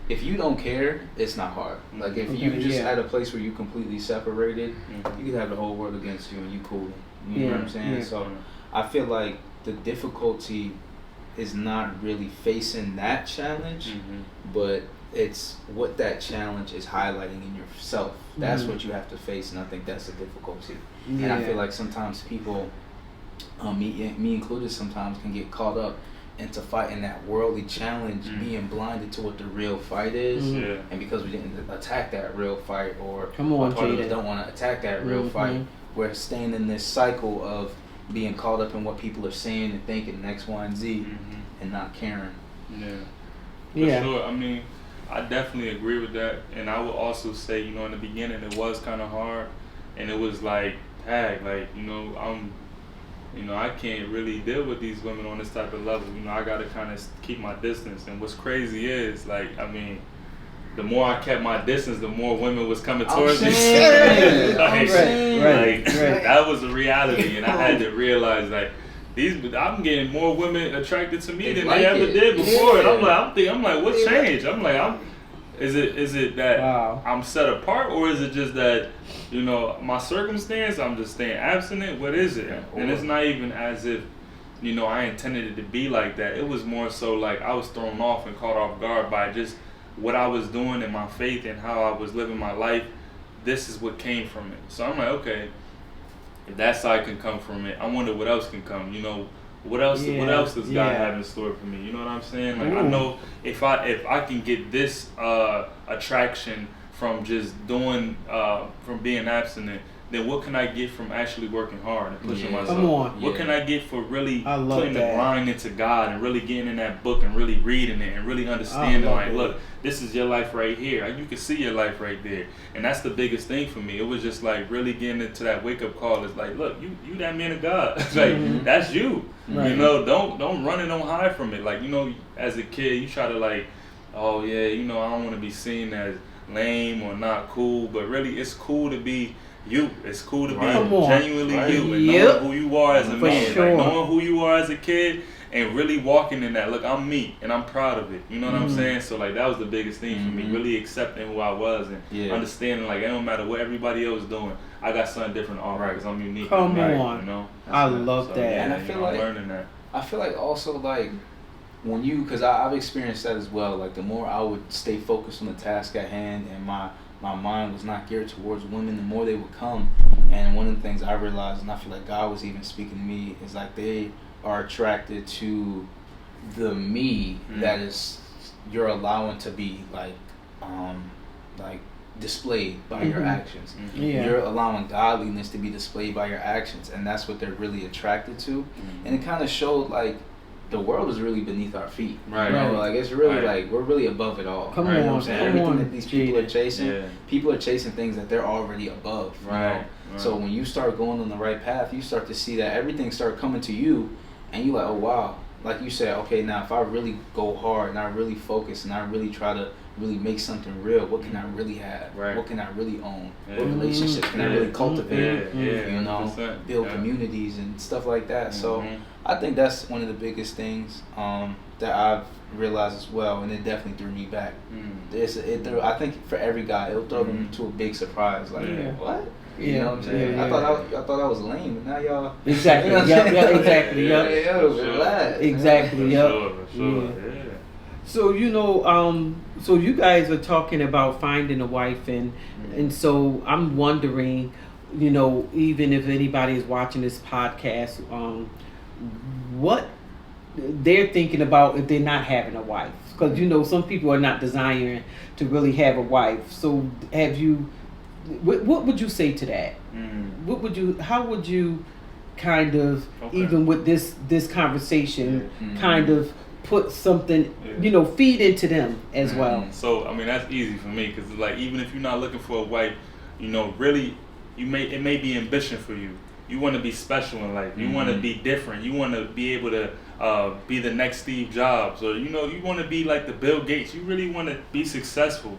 if you don't care, it's not hard. Like, if you just at a place where you completely separated, you could have the whole world against you and you cool. You know what I'm saying? Yeah. So, I feel like the difficulty is not really facing that challenge, but it's what that challenge is highlighting in yourself. That's what you have to face, and I think that's the difficulty. And I feel like sometimes people, me included, sometimes can get caught up into fighting that worldly challenge, being blinded to what the real fight is, and because we didn't attack that real fight, or part of us don't want to attack that real fight, we're staying in this cycle of being caught up in what people are saying and thinking, X, Y, and Z, and not caring. For sure. I mean, I definitely agree with that, and I would also say, in the beginning it was kind of hard, and it was like, I can't really deal with these women on this type of level. I got to kind of keep my distance. And what's crazy is, the more I kept my distance, the more women was coming towards me. That was a reality, and I had to realize, I'm getting more women attracted to me than they ever did before. And I'm like, what changed? I'm like, is it that I'm set apart, or is it just that, my circumstance, I'm just staying abstinent? What is it? And it's not even as if, I intended it to be like that. It was more so like I was thrown off and caught off guard by just what I was doing in my faith and how I was living my life. This is what came from it. So I'm like, okay, if that side can come from it, I wonder what else can come. What else does God have in store for me? You know what I'm saying? Like, I know if I can get this attraction from just doing from being abstinent, then what can I get from actually working hard and pushing myself? Come on. What can I get for really putting that. the grind into God and really getting in that book and really reading it and really understanding like, look, this is your life right here. You can see your life right there. And that's the biggest thing for me. It was just like really getting into that wake up call. It's like, look, you that man of God. Like that's you. Right. You know, don't run and don't hide from it. Like, you know, as a kid you try to like, oh yeah, you know, I don't want to be seen as lame or not cool, but really it's cool to be you. It's cool to be genuinely you and knowing who you are as a man, like knowing who you are as a kid and really walking in that. Look, I'm me and I'm proud of it. You know what I'm saying? So like that was the biggest thing for me, really accepting who I was and understanding like it don't matter what everybody else is doing. I got something different to offer because I'm unique. Come on, you know. I love that. And I feel like I'm learning that. I feel like also like when you, because I've experienced that as well. Like the more I would stay focused on the task at hand and my mind was not geared towards women, the more they would come. And one of the things I realized, and I feel like God was even speaking to me, is like they are attracted to the me that is you're allowing to be like displayed by your actions. You're allowing godliness to be displayed by your actions, and that's what they're really attracted to. And it kind of showed like the world is really beneath our feet. Right. You know, like it's really like we're really above it all. Come on, you know what I'm saying? Everything that these people are chasing, people are chasing things that they're already above. Right. You know? So when you start going on the right path, you start to see that everything start coming to you, and you like, oh wow. Like you said, okay, now if I really go hard and I really focus and I really try to really make something real, what can I really have? Right. What can I really own? What relationships can I really cultivate? You know, build communities and stuff like that. So I think that's one of the biggest things that I've realized as well, and it definitely threw me back. I think for every guy, it'll throw them to a big surprise. Like, what? You know what I'm saying? I thought I was lame, but now y'all exactly. Exactly. Exactly. Sure. So you know, so you guys are talking about finding a wife, and so I'm wondering, you know, even if anybody is watching this podcast, what they're thinking about if they're not having a wife, because you know some people are not desiring to really have a wife. So have you? What would you say to that? How would you kind of, even with this conversation, kind of put something, you know, feed into them as well? So I mean that's easy for me, because like even if you're not looking for a wife, you know, really it may be ambition for you. You want to be special in life. You want to be different. You want to be able to be the next Steve Jobs, or you know, you want to be like the Bill Gates. You really want to be successful.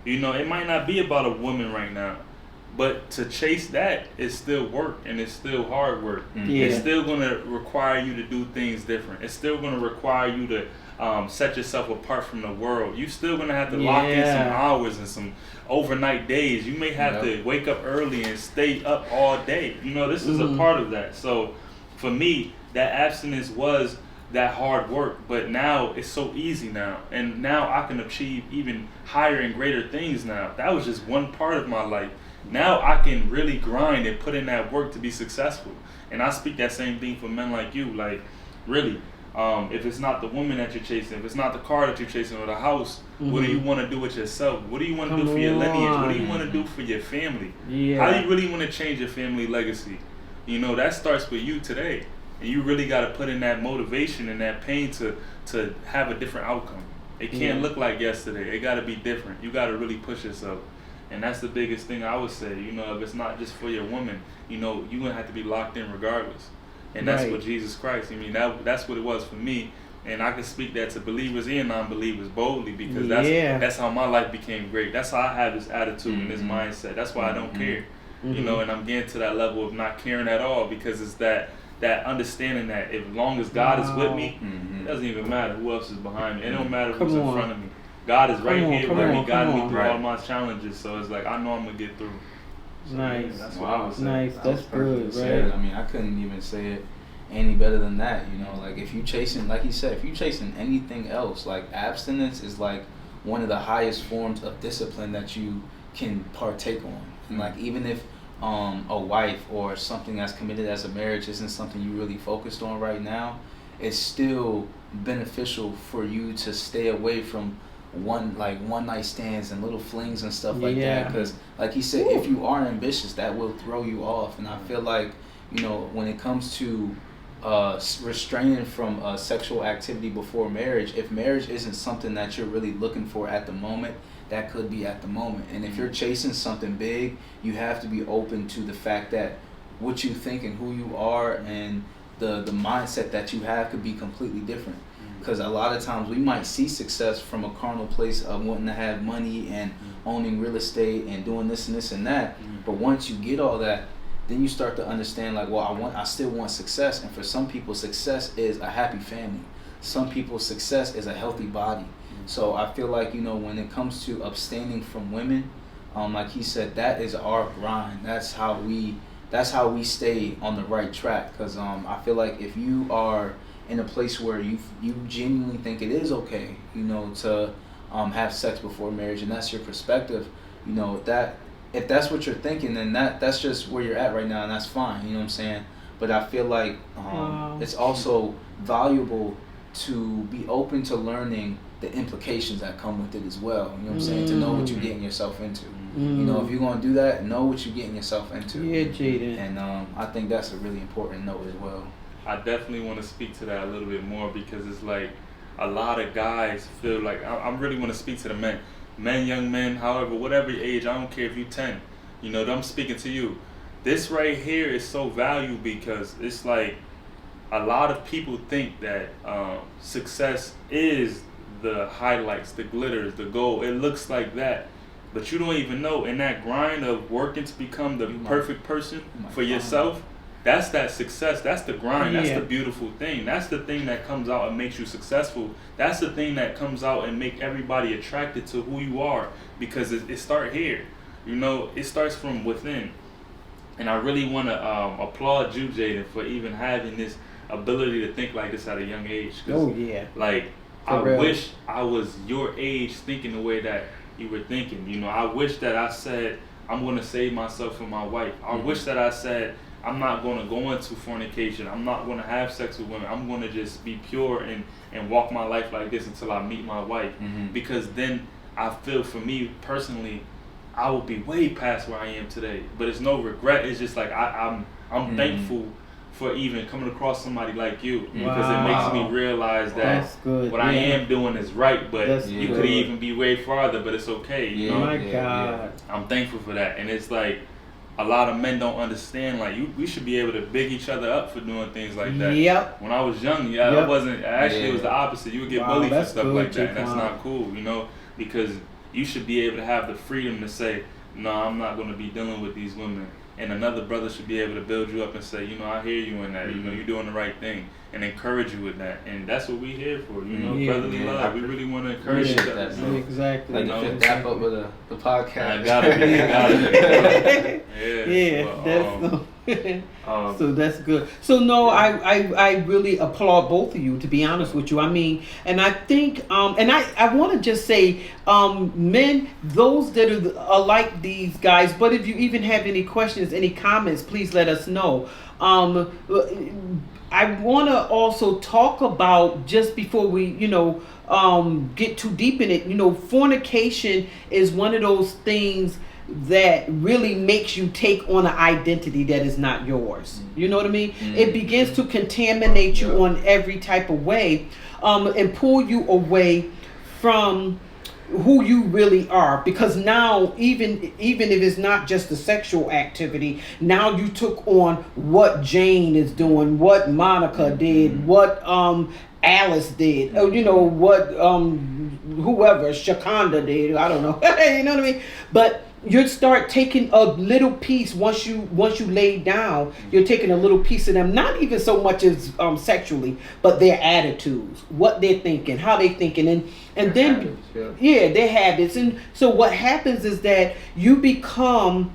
You know, it might not be about a woman right now, but to chase that is still work, and it's still hard work. It's still going to require you to do things different. It's still going to require you to set yourself apart from the world. You're still going to have to lock in some hours and some overnight days. You may have to wake up early and stay up all day. You know, this is a part of that. So for me, that abstinence was that hard work, but now it's so easy now, and now I can achieve even higher and greater things now. That was just one part of my life. Now I can really grind and put in that work to be successful. And I speak that same thing for men like you. Like, really, if it's not the woman that you're chasing, if it's not the car that you're chasing or the house, what do you want to do with yourself? What do you want to do for your lineage? What do you want to do for your family? How do you really want to change your family legacy? You know, that starts with you today. And you really got to put in that motivation and that pain to have a different outcome. It can't look like yesterday. It got to be different. You got to really push yourself. And that's the biggest thing I would say. You know, if it's not just for your woman, you know, you're going to have to be locked in regardless. And that's what Jesus Christ, I mean, that's what it was for me. And I can speak that to believers and non-believers boldly, because that's how my life became great. That's how I have this attitude and this mindset. That's why I don't care. You know, and I'm getting to that level of not caring at all, because it's that understanding that as long as God is with me, it doesn't even matter who else is behind me. It don't matter who's in front of me. God is right here with me, guiding me through all my challenges. So it's like I know I'm gonna get through. So, nice. That's what I would say. Nice. That's good, right? I mean, I couldn't even say it any better than that. You know, like if you chasing, like he said, if you chasing anything else, like abstinence is like one of the highest forms of discipline that you can partake on. And like even if a wife or something that's committed as a marriage isn't something you really focused on right now, it's still beneficial for you to stay away from one night stands and little flings and stuff like Yeah. that. Because like he said, if you are ambitious, that will throw you off. And I feel like, you know, when it comes to restraining from sexual activity before marriage, if marriage isn't something that you're really looking for at the moment, that could be at the moment. And if you're chasing something big, you have to be open to the fact that what you think and who you are and the mindset that you have could be completely different. Because a lot of times we might see success from a carnal place of wanting to have money and owning real estate and doing this and this and that. But once you get all that, then you start to understand, like, well, I still want success. And for some people, success is a happy family. Some people's success is a healthy body. So I feel like, you know, when it comes to abstaining from women, like he said, that is our grind. That's how we stay on the right track. Because I feel like if you are in a place where you genuinely think it is okay, you know, to have sex before marriage, and that's your perspective, you know, that if that's what you're thinking, then that's just where you're at right now, and that's fine. You know what I'm saying? But I feel like it's also valuable to be open to learning the implications that come with it as well. You know what I'm saying? To know what you're getting yourself into. You know, if you're going to do that, know what you're getting yourself into. Yeah, Jadon. And I think that's a really important note as well. I definitely want to speak to that a little bit more, because it's like a lot of guys feel like, I really want to speak to the men. Men, young men, however, whatever your age, I don't care if you're 10. You know, I'm speaking to you. This right here is so valuable, because it's like a lot of people think that success is the highlights, the glitters, the gold. It looks like that. But you don't even know, in that grind of working to become the perfect person for yourself, that's that success. That's the grind. That's the beautiful thing. That's the thing that comes out and makes you successful. That's the thing that comes out and make everybody attracted to who you are, because it starts here. You know, it starts from within. And I really want to applaud you, Jadon, for even having this ability to think like this at a young age. Oh, yeah. Like, I wish I was your age thinking the way that you were thinking. You know, I wish that I said, I'm going to save myself for my wife. I wish that I said, I'm not going to go into fornication. I'm not going to have sex with women. I'm going to just be pure and walk my life like this until I meet my wife. Because then I feel, for me personally, I will be way past where I am today. But it's no regret. It's just like I'm thankful for even coming across somebody like you, because it makes me realize that what I am doing is right, but you could even be way farther, but it's okay. You know? My God. I'm thankful for that. And it's like, a lot of men don't understand, like, we should be able to big each other up for doing things like that. Yep. When I was young, it wasn't, actually it was the opposite. You would get bullied for stuff like that, and that's not cool, you know, because you should be able to have the freedom to say, no, I'm not going to be dealing with these women. And another brother should be able to build you up and say, you know, I hear you in that, you know, you're doing the right thing, and encourage you with that. And that's what we're here for, you know, brotherly love. We really want to encourage each other. Exactly. Like, you fit that up with the podcast. I gotta be. So that's good. So no, I really applaud both of you, to be honest with you. I mean, and I think, and I want to just say, men, those that are like these guys, but if you even have any questions, any comments, please let us know. I want to also talk about, just before we, get too deep in it, fornication is one of those things that really makes you take on an identity that is not yours. You know what I mean? It begins to contaminate you on every type of way, and pull you away from who you really are, because now even if it's not just the sexual activity, now you took on what Jane is doing, what Monica did, what Alice did, or what whoever Shakonda did, I don't know. You know what I mean? But you start taking a little piece once you lay down. You're taking a little piece of them, not even so much as sexually, but their attitudes, what they're thinking, how they thinking, and then habits, their habits. And so what happens is that you become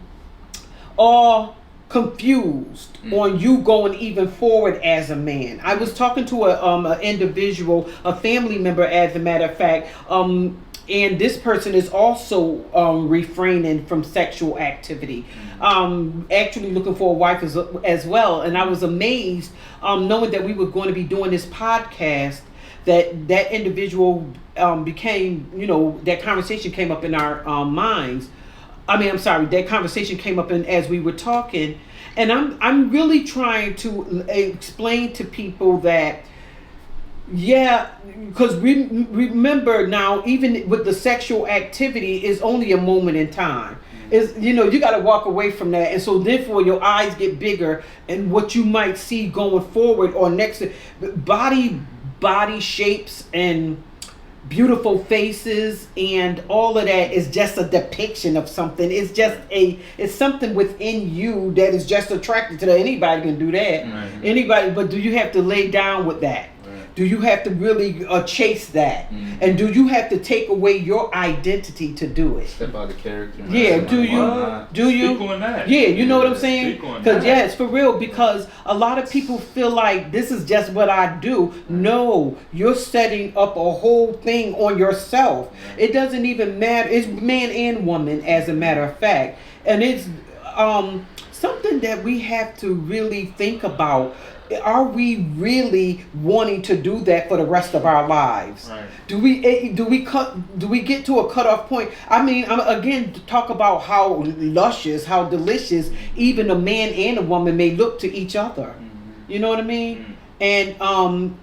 all confused on you going even forward as a man. I was talking to a individual, a family member, as a matter of fact, and this person is also refraining from sexual activity, actually looking for a wife as well. And I was amazed, knowing that we were going to be doing this podcast, that individual became, that conversation came up in our minds. I'm sorry, that conversation came up as we were talking, and I'm really trying to explain to people that, yeah, because remember now, even with the sexual activity, is only a moment in time. Is you got to walk away from that, and so therefore your eyes get bigger, and what you might see going forward or next, body shapes and beautiful faces and all of that is just a depiction of something. It's something within you that is just attracted to that. Anybody can do that. Right. Anybody, but do you have to lay down with that? Do you have to really chase that? And do you have to take away your identity to do it? Step out of character. Yeah, do you? Speak on that. Yeah, you know what I'm saying? Speak on Because that. it's for real. Because a lot of people feel like this is just what I do. No, you're setting up a whole thing on yourself. It doesn't even matter. It's man and woman, as a matter of fact, and it's something that we have to really think about. Are we really wanting to do that for the rest of our lives? Right. Do we get to a cutoff point? I mean, again, to talk about how luscious, how delicious even a man and a woman may look to each other. You know what I mean? And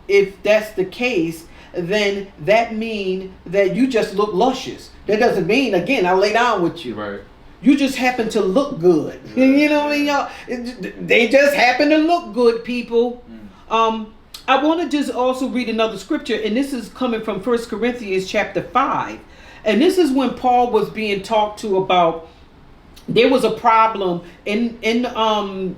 if that's the case, then that means that you just look luscious. That doesn't mean, again, I lay down with you. Right. You just happen to look good. You know what I mean, y'all? They just happen to look good, people. I want to just also read another scripture, and this is coming from 1 Corinthians chapter 5. And this is when Paul was being talked to about, there was a problem in a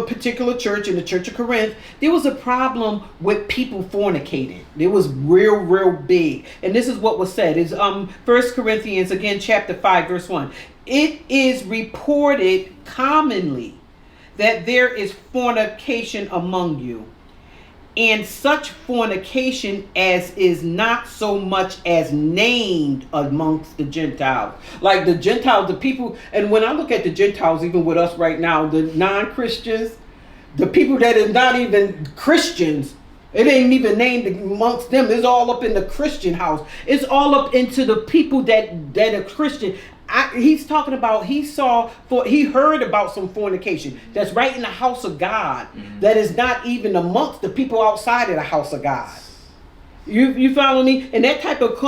particular church, in the church of Corinth. There was a problem with people fornicating. It was real big. And this is what was said. It's 1 Corinthians, again, chapter 5, verse 1. It is reported commonly that there is fornication among you, and such fornication as is not so much as named amongst the Gentiles. Like the Gentiles, the people, and when I look at the Gentiles, even with us right now, the non-Christians, the people that are not even Christians, it ain't even named amongst them. It's all up in the Christian house. It's all up into the people that are Christian. He's talking about, he heard about some fornication that's right in the house of God, that is not even amongst the people outside of the house of God. You follow me? And that type of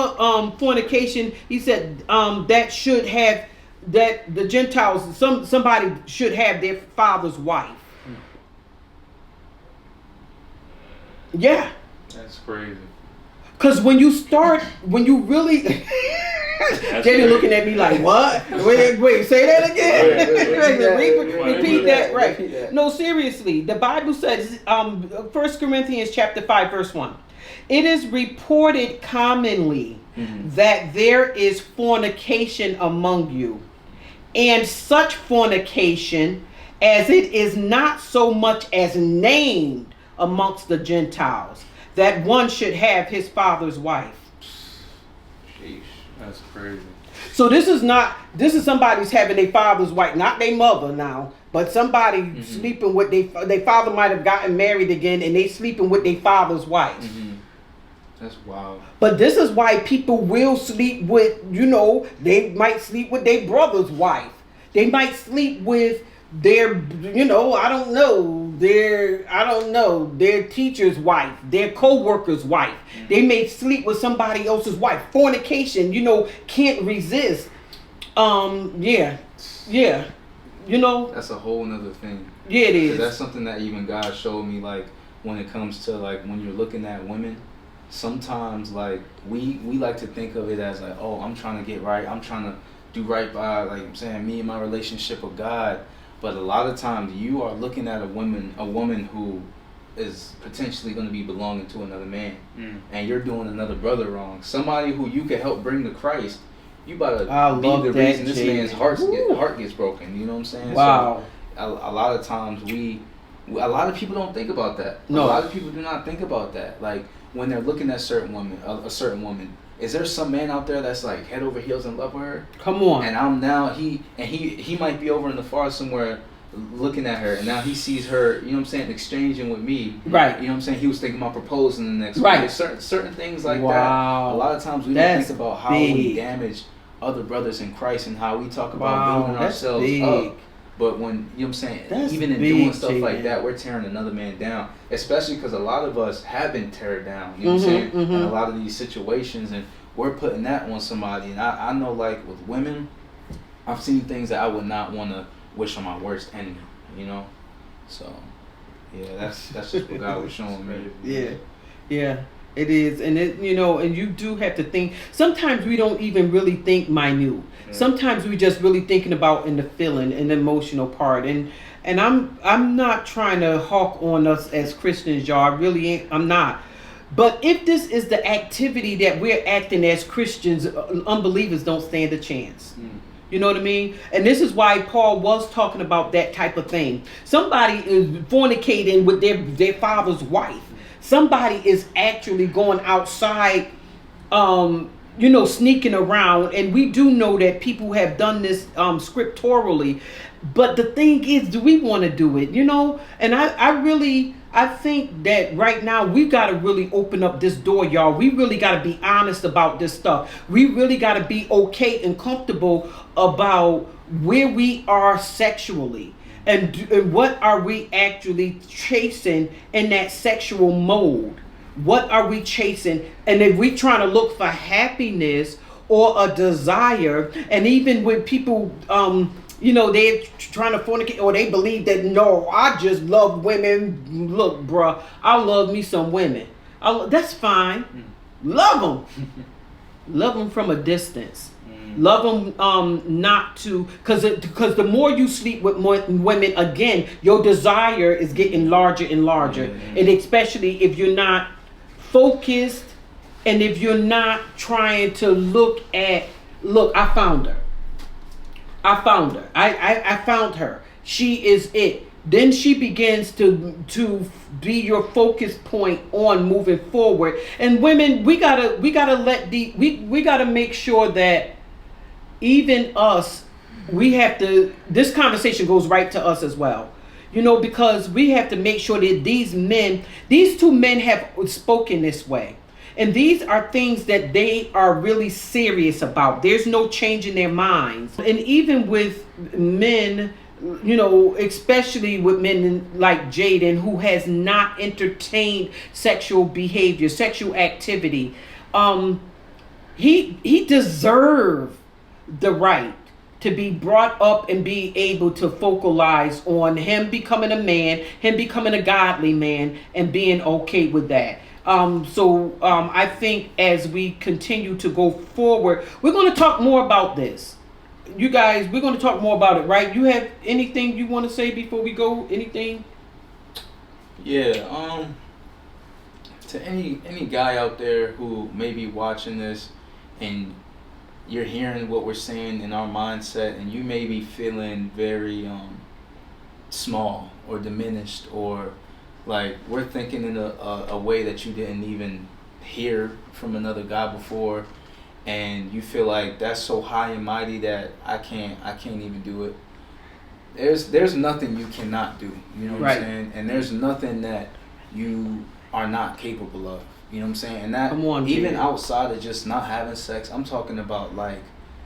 fornication, he said, that should have, that the Gentiles, somebody should have their father's wife. Yeah. That's crazy. Because when you really... Jadon looking at me like, what? Wait, say that again. Repeat that, right. No, seriously. The Bible says, 1 Corinthians chapter 5, verse 1. It is reported commonly that there is fornication among you, and such fornication as it is not so much as named amongst the Gentiles, that one should have his father's wife. Sheesh, that's crazy. So this is somebody's having their father's wife, not their mother now, but somebody sleeping with their father might have gotten married again, and they sleeping with their father's wife. That's wild. But this is why people will sleep with, they might sleep with their brother's wife. They might sleep with their, their teacher's wife, their co-worker's wife. They may sleep with somebody else's wife. Fornication, can't resist. Yeah. That's a whole nother thing. Yeah, it is. That's something that even God showed me, like, when it comes to, like, when you're looking at women, sometimes, like, we like to think of it as, like, oh, I'm trying to get right. I'm trying to do right by, like I'm saying, me and my relationship with God. But a lot of times you are looking at a woman who is potentially going to be belonging to another man, and you're doing another brother wrong. Somebody who you can help bring to Christ, you about to be the reason this man's heart gets broken. You know what I'm saying? Wow. So a lot of times a lot of people don't think about that. No. A lot of people do not think about that. Like when they're looking at a certain woman, is there some man out there that's like head over heels in love with her? Come on. And I'm now he might be over in the far somewhere looking at her, and now he sees her, you know what I'm saying, exchanging with me. Right. You know what I'm saying? He was thinking about proposing the next Right. week. Certain things like Wow. that. A lot of times we don't think about how we damage other brothers in Christ and how we talk about building ourselves up. But when, you know what I'm saying, even in doing stuff like that, we're tearing another man down. Especially because a lot of us have been teared down, you know what I'm saying, in a lot of these situations, and we're putting that on somebody. And I know, like, with women, I've seen things that I would not want to wish on my worst enemy, you know? So, yeah, that's just what God was showing me. Yeah, it is. And it, you know, and you do have to think, sometimes we don't even really think minute. Sometimes we just really thinking about in the feeling and the emotional part. And I'm not trying to hawk on us as Christians, y'all. I really ain't. I'm not. But if this is the activity that we're acting as Christians, unbelievers don't stand a chance. You know what I mean? And this is why Paul was talking about that type of thing. Somebody is fornicating with their father's wife. Somebody is actually going outside, you know, sneaking around. And we do know that people have done this scripturally. But the thing is, do we want to do it? You know? And I think that right now we got to really open up this door, y'all. We really got to be honest about this stuff. We really got to be okay and comfortable about where we are sexually. And what are we actually chasing in that sexual mode? What are we chasing? And if we trying to look for happiness or a desire, and even when people, you know, they're trying to fornicate, or they believe that, no, I just love women. Look, bruh, I love me some women. That's fine. Love them. Love them from a distance. Love them not to, because the more you sleep with more women, again, your desire is getting larger and larger. And especially if you're not focused, and if you're not trying to look, I found her. I found her. She is it. Then she begins to be your focus point on moving forward. And women, we gotta we gotta make sure that even us, we have to, this conversation goes right to us as well. You know, because we have to make sure that these two men have spoken this way. And these are things that they are really serious about. There's no change in their minds. And even with men, you know, especially with men like Jadon, who has not entertained sexual behavior, sexual activity, he deserves the right to be brought up and be able to focalize on him becoming a man, him becoming a godly man, and being okay with that. So I think as we continue to go forward, we're going to talk more about this. You guys, we're going to talk more about it, right? You have anything you want to say before we go? Anything? Yeah. To any guy out there who may be watching this and you're hearing what we're saying in our mindset, and you may be feeling very small or diminished, or like we're thinking in a way that you didn't even hear from another guy before, and you feel like that's so high and mighty that I can't even do it. There's nothing you cannot do, you know what I'm saying? And there's nothing that you are not capable of. You know what I'm saying? And that, even outside of just not having sex, I'm talking about, like,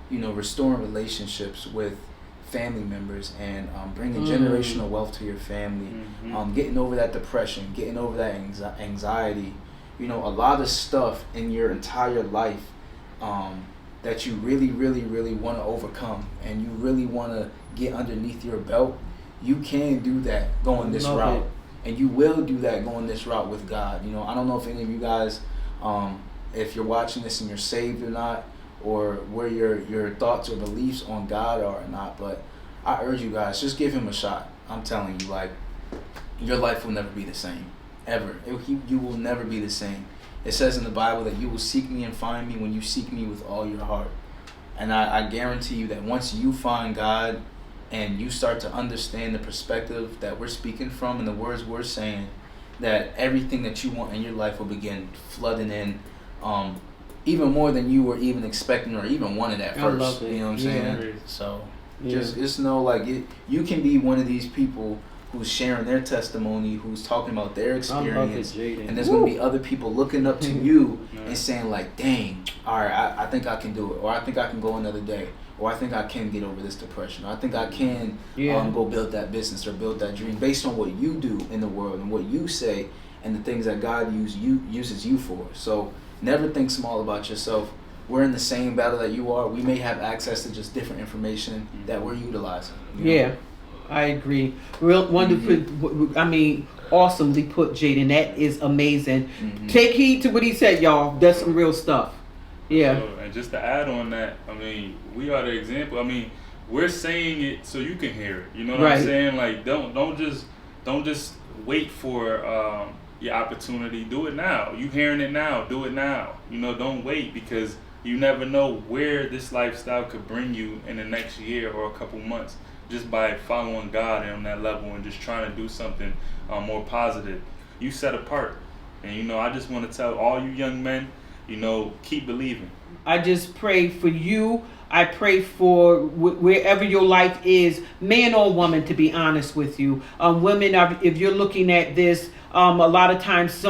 you know, restoring relationships with family members, and bringing generational wealth to your family, getting over that depression, getting over that anxiety, you know, a lot of stuff in your entire life that you really, really, really want to overcome, and you really want to get underneath your belt. You can do that going this route. And you will do that going this route with God. You know, I don't know if any of you guys, if you're watching this and you're saved or not, or where your thoughts or beliefs on God are or not, but I urge you guys, just give him a shot. I'm telling you, like, your life will never be the same, ever. You will never be the same. It says in the Bible that you will seek me and find me when you seek me with all your heart. And I guarantee you that once you find God, and you start to understand the perspective that we're speaking from and the words we're saying, that everything that you want in your life will begin flooding in, even more than you were even expecting or even wanted at first. I love it. You know what I'm saying? So Yeah. Just know, like, you can be one of these people who's sharing their testimony, who's talking about their experience, and there's going to be other people looking up to you and saying, like, dang, all right, I think I can do it, or I think I can go another day, or I think I can get over this depression, or I think I can go build that business or build that dream based on what you do in the world and what you say and the things that God uses you for. So never think small about yourself. We're in the same battle that you are. We may have access to just different information that we're utilizing. You know? Yeah, I agree. Real wonderful. I mean, awesomely put, Jadon. That is amazing. Take heed to what he said, y'all. That's some real stuff. Yeah. And just to add on that, I mean, we are the example. I mean, we're saying it so you can hear it. You know what I'm saying? Like, don't just wait for your opportunity. Do it now. You hearing it now? Do it now. You know, don't wait, because you never know where this lifestyle could bring you in the next year or a couple months, just by following God on that level and just trying to do something more positive. You set apart. And, you know, I just want to tell all you young men, you know, keep believing. I just pray for you. I pray for wherever your life is, man or woman, to be honest with you. Women, if you're looking at this, a lot of times,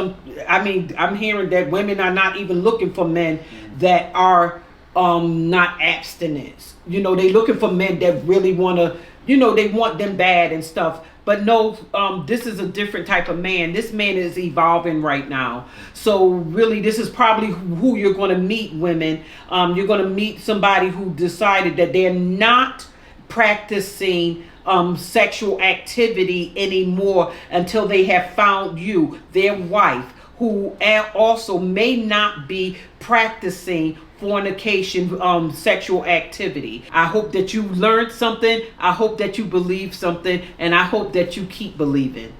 I'm hearing that women are not even looking for men that are not abstinence. You know, they looking for men that really want to, you know, they want them bad and stuff. But no, this is a different type of man. This man is evolving right now. So really, this is probably who you're going to meet, women. You're going to meet somebody who decided that they're not practicing sexual activity anymore until they have found you, their wife, who also may not be practicing fornication, sexual activity. I hope that you learned something. I hope that you believe something, and I hope that you keep believing.